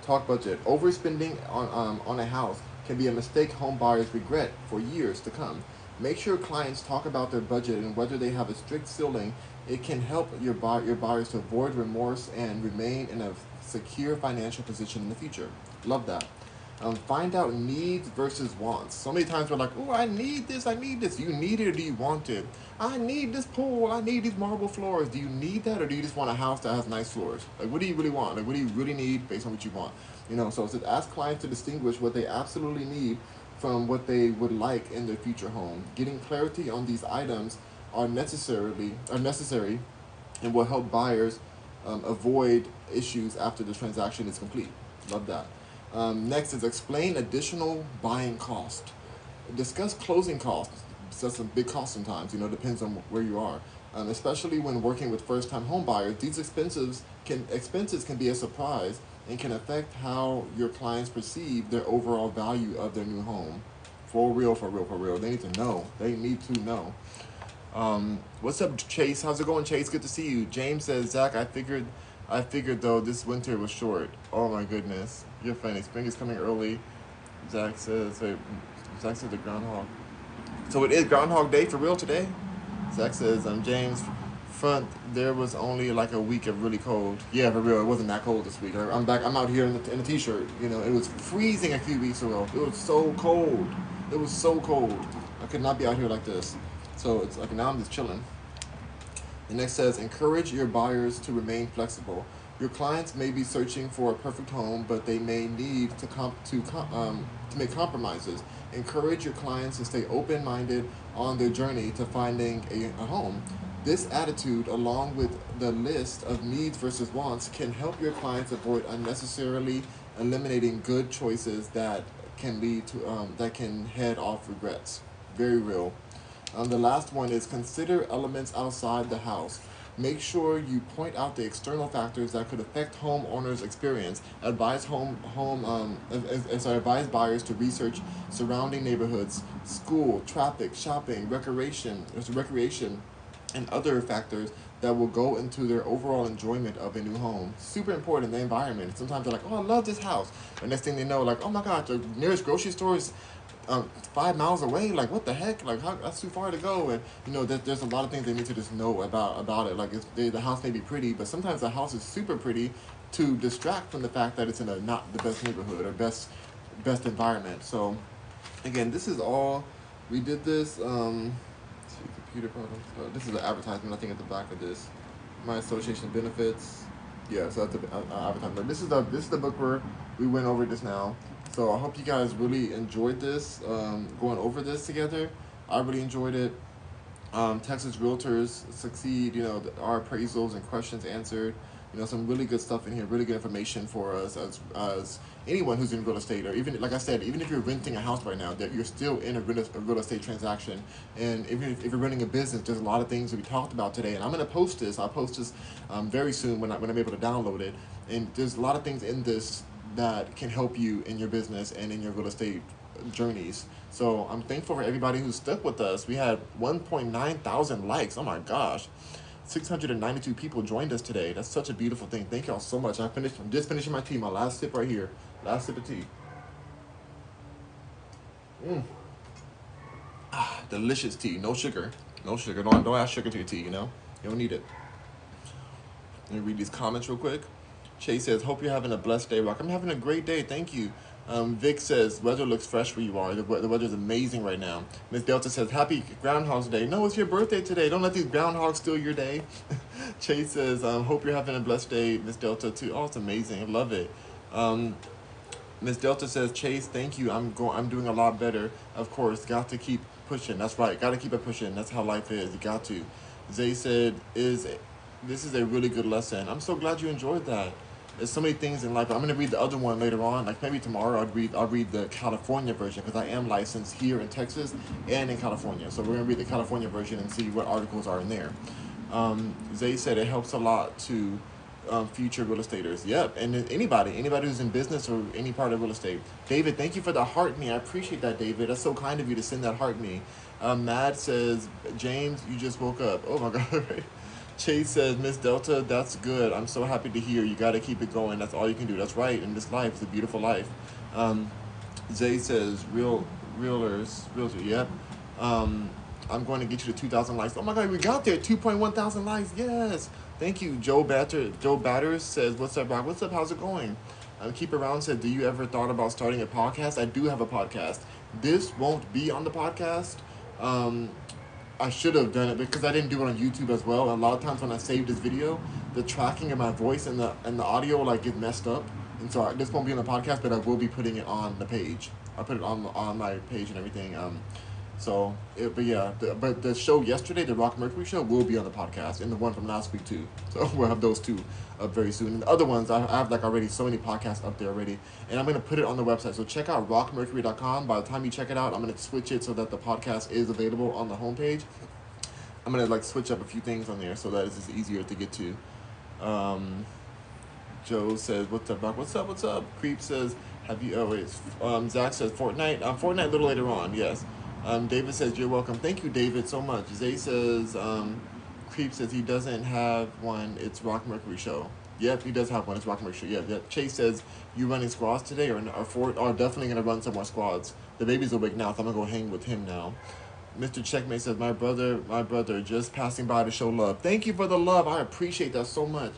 Talk budget. Overspending on a house can be a mistake home buyers regret for years to come. Make sure clients talk about their budget and whether they have a strict ceiling. It can help your buyers to avoid remorse and remain in a secure financial position in the future. Love that. Find out needs versus wants. So many times we're like, oh, I need this, I need this. Do you need it or do you want it? I need this pool, I need these marble floors. Do you need that or do you just want a house that has nice floors? Like, what do you really want? Like, what do you really need based on what you want? So it says ask clients to distinguish what they absolutely need from what they would like in their future home. Getting clarity on these items are necessary and will help buyers avoid issues after the transaction is complete. Love that. Next is explain additional buying cost. Discuss closing costs. That's a big cost sometimes, depends on where you are. Especially when working with first-time home buyers, these expenses can be a surprise and can affect how your clients perceive their overall value of their new home. For real, for real, for real. They need to know. They need to know. What's up, Chase? How's it going, Chase? Good to see you. James says, Zach, I figured though this winter was short. Oh my goodness. You're funny. Spring is coming early. Zach says the groundhog. So it is Groundhog Day for real today? Zach says, James, front, there was only like a week of really cold. Yeah, for real, it wasn't that cold this week. I'm out here in a t-shirt. It was freezing a few weeks ago. It was so cold. It was so cold. I could not be out here like this. So it's like now I'm just chilling. The next says, encourage your buyers to remain flexible. Your clients may be searching for a perfect home, but they may need to make compromises. Encourage your clients to stay open-minded on their journey to finding a home. This attitude, along with the list of needs versus wants, can help your clients avoid unnecessarily eliminating good choices that can lead to that can head off regrets. Very real. The last one is consider elements outside the house. Make sure you point out the external factors that could affect homeowners' experience. Advise advise buyers to research surrounding neighborhoods, school, traffic, shopping, recreation, and other factors that will go into their overall enjoyment of a new home. Super important, the environment. Sometimes they're like, oh, I love this house. And next thing they know, like, oh my God, the nearest grocery store is 5 miles away. Like, what the heck? Like, that's too far to go. And there's a lot of things they need to just know about it. Like, the house may be pretty, but sometimes the house is super pretty to distract from the fact that it's in a not the best neighborhood or best environment. So again, this is all we did this. Let's see, computer products. This is an advertisement, I think, at the back of this. My association benefits. Yeah, so that's an advertisement. This is the book where we went over this now. So I hope you guys really enjoyed this, going over this together. I really enjoyed it. Texas Realtors Succeed, our appraisals and questions answered. Some really good stuff in here, really good information for us as anyone who's in real estate, or even, like I said, even if you're renting a house right now, that you're still in a real estate transaction. And even if you're running a business, there's a lot of things that we talked about today. And I'm going to post this. I'll post this very soon when I'm able to download it. And there's a lot of things in this that can help you in your business and in your real estate journeys. So I'm thankful for everybody who stuck with us. We had 1.9 thousand likes. Oh my gosh. 692 people joined us today. That's such a beautiful thing. Thank y'all so much. I'm just finishing my tea. My last sip right here. Last sip of tea. Mm. Delicious tea. No sugar. No sugar. Don't add sugar to your tea. You know, you don't need it. Let me read these comments real quick. Chase says, "Hope you're having a blessed day, Rock." I'm having a great day. Thank you. Vic says, "Weather looks fresh where you are. The weather's amazing right now." Miss Delta says, "Happy Groundhog's Day." No, it's your birthday today. Don't let these groundhogs steal your day. Chase says, "Hope you're having a blessed day, Miss Delta, too." Oh, it's amazing. I love it. Miss Delta says, "Chase, thank you. I'm doing a lot better. Of course, got to keep pushing." That's right. Got to keep it pushing. That's how life is. You got to. Zay said, "This is a really good lesson." I'm so glad you enjoyed that. There's so many things in life. I'm gonna read the other one later on. Like maybe tomorrow, I'll read the California version because I am licensed here in Texas and in California. So we're gonna read the California version and see what articles are in there. Zay said it helps a lot to future real estaters. Yep, and anybody who's in business or any part of real estate. David, thank you for the heart me. I appreciate that, David. That's so kind of you to send that heart me. Mad says, "James, you just woke up." Oh my God. Chase says, "Miss Delta, that's good. I'm so happy to hear. You got to keep it going. That's all you can do. That's right. In this life, it's a beautiful life." Zay says, realtor, yep. I'm going to get you to 2,000 likes. Oh my God, we got there. 2.1 thousand likes. Yes. Thank you. Joe Batters says, "What's up, Rock? What's up? How's it going?" Keep Around said, "Do you ever thought about starting a podcast?" I do have a podcast. This won't be on the podcast. Um, I should have done it because I didn't do it on YouTube as well. A lot of times when I save this video, the tracking of my voice and the audio like get messed up, and so this won't be on the podcast, but I will be putting it on the page. I put it on my page and everything. But yeah, but the show yesterday, the Rock Mercury show, will be on the podcast, and the one from last week too. So we'll have those two up very soon. And the other ones, I have like already so many podcasts up there already, and I'm gonna put it on the website. So check out rockmercury.com. By the time you check it out, I'm gonna switch it so that the podcast is available on the homepage. I'm gonna like switch up a few things on there so that it's just easier to get to. Um, Joe says, "What's up, Rock? What's up? What's up?" Creep says, "Have you?" Oh wait. Zach says, "Fortnite." Fortnite a little later on. Yes. David says, "You're welcome." Thank you, David, so much. Zay says, Creep says he doesn't have one. It's Rock Mercury show. Yep, he does have one. It's Rock Mercury show. Yeah. Chase says, "You running squads today or definitely gonna run some more squads." The baby's awake now, so I'm gonna go hang with him now. Mr. Checkmate says, my brother, just passing by to show love." Thank you for the love. I appreciate that so much.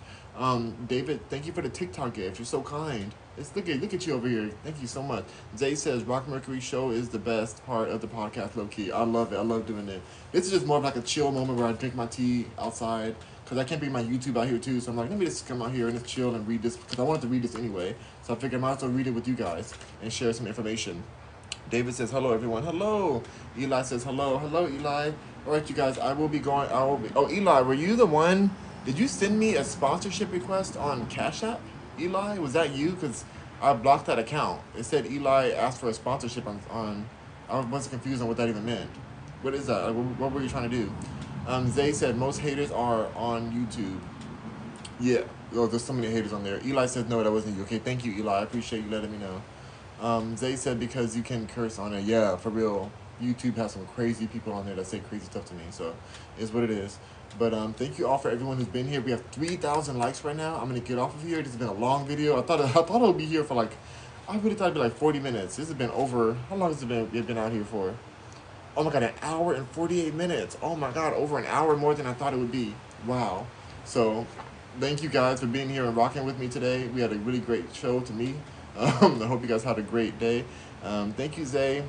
David, thank you for the TikTok gift. You're so kind. Look at you over here. Thank you so much. Zay says, "Rock Mercury show is the best part of the podcast, low key." I love it. I love doing it. This is just more of like a chill moment where I drink my tea outside because I can't bring my YouTube out here too. So I'm like, let me just come out here and just chill and read this because I wanted to read this anyway. So I figured I might as well read it with you guys and share some information. David says, "Hello, everyone." Hello. Eli says, "Hello." Hello, Eli. All right, you guys, I will be going. I will be. Oh, Eli, were you the one? Did you send me a sponsorship request on Cash App? Eli, was that you? Because I blocked that account. It said Eli asked for a sponsorship on I was confused on what that even meant. What is that? Like, what were you trying to do? Zay said, "Most haters are on YouTube." Yeah. Oh, there's so many haters on there. Eli says, "No, that wasn't you." Okay, thank you, Eli. I appreciate you letting me know. Zay said, "Because you can curse on it." Yeah, for real. YouTube has some crazy people on there that say crazy stuff to me, so it's what it is. But thank you all for everyone who's been here. We have 3,000 likes right now. I'm gonna get off of here. This has been a long video. I thought it would be here for like, I really thought it'd be like 40 minutes. This has been over. How long has it been out here for? Oh my God, an hour and 48 minutes. Oh my God, over an hour more than I thought it would be. Wow. So thank you guys for being here and rocking with me today. We had a really great show to me. I hope you guys had a great day. Thank you, Zay.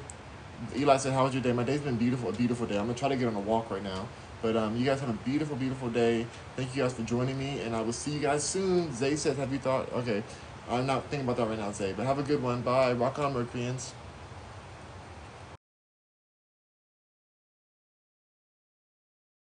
Eli said, "How was your day?" My day's been beautiful, a beautiful day. I'm going to try to get on a walk right now. But you guys have a beautiful, beautiful day. Thank you guys for joining me, and I will see you guys soon. Zay says, "Have you thought?" Okay, I'm not thinking about that right now, Zay. But have a good one. Bye. Rock on, Mercuryans.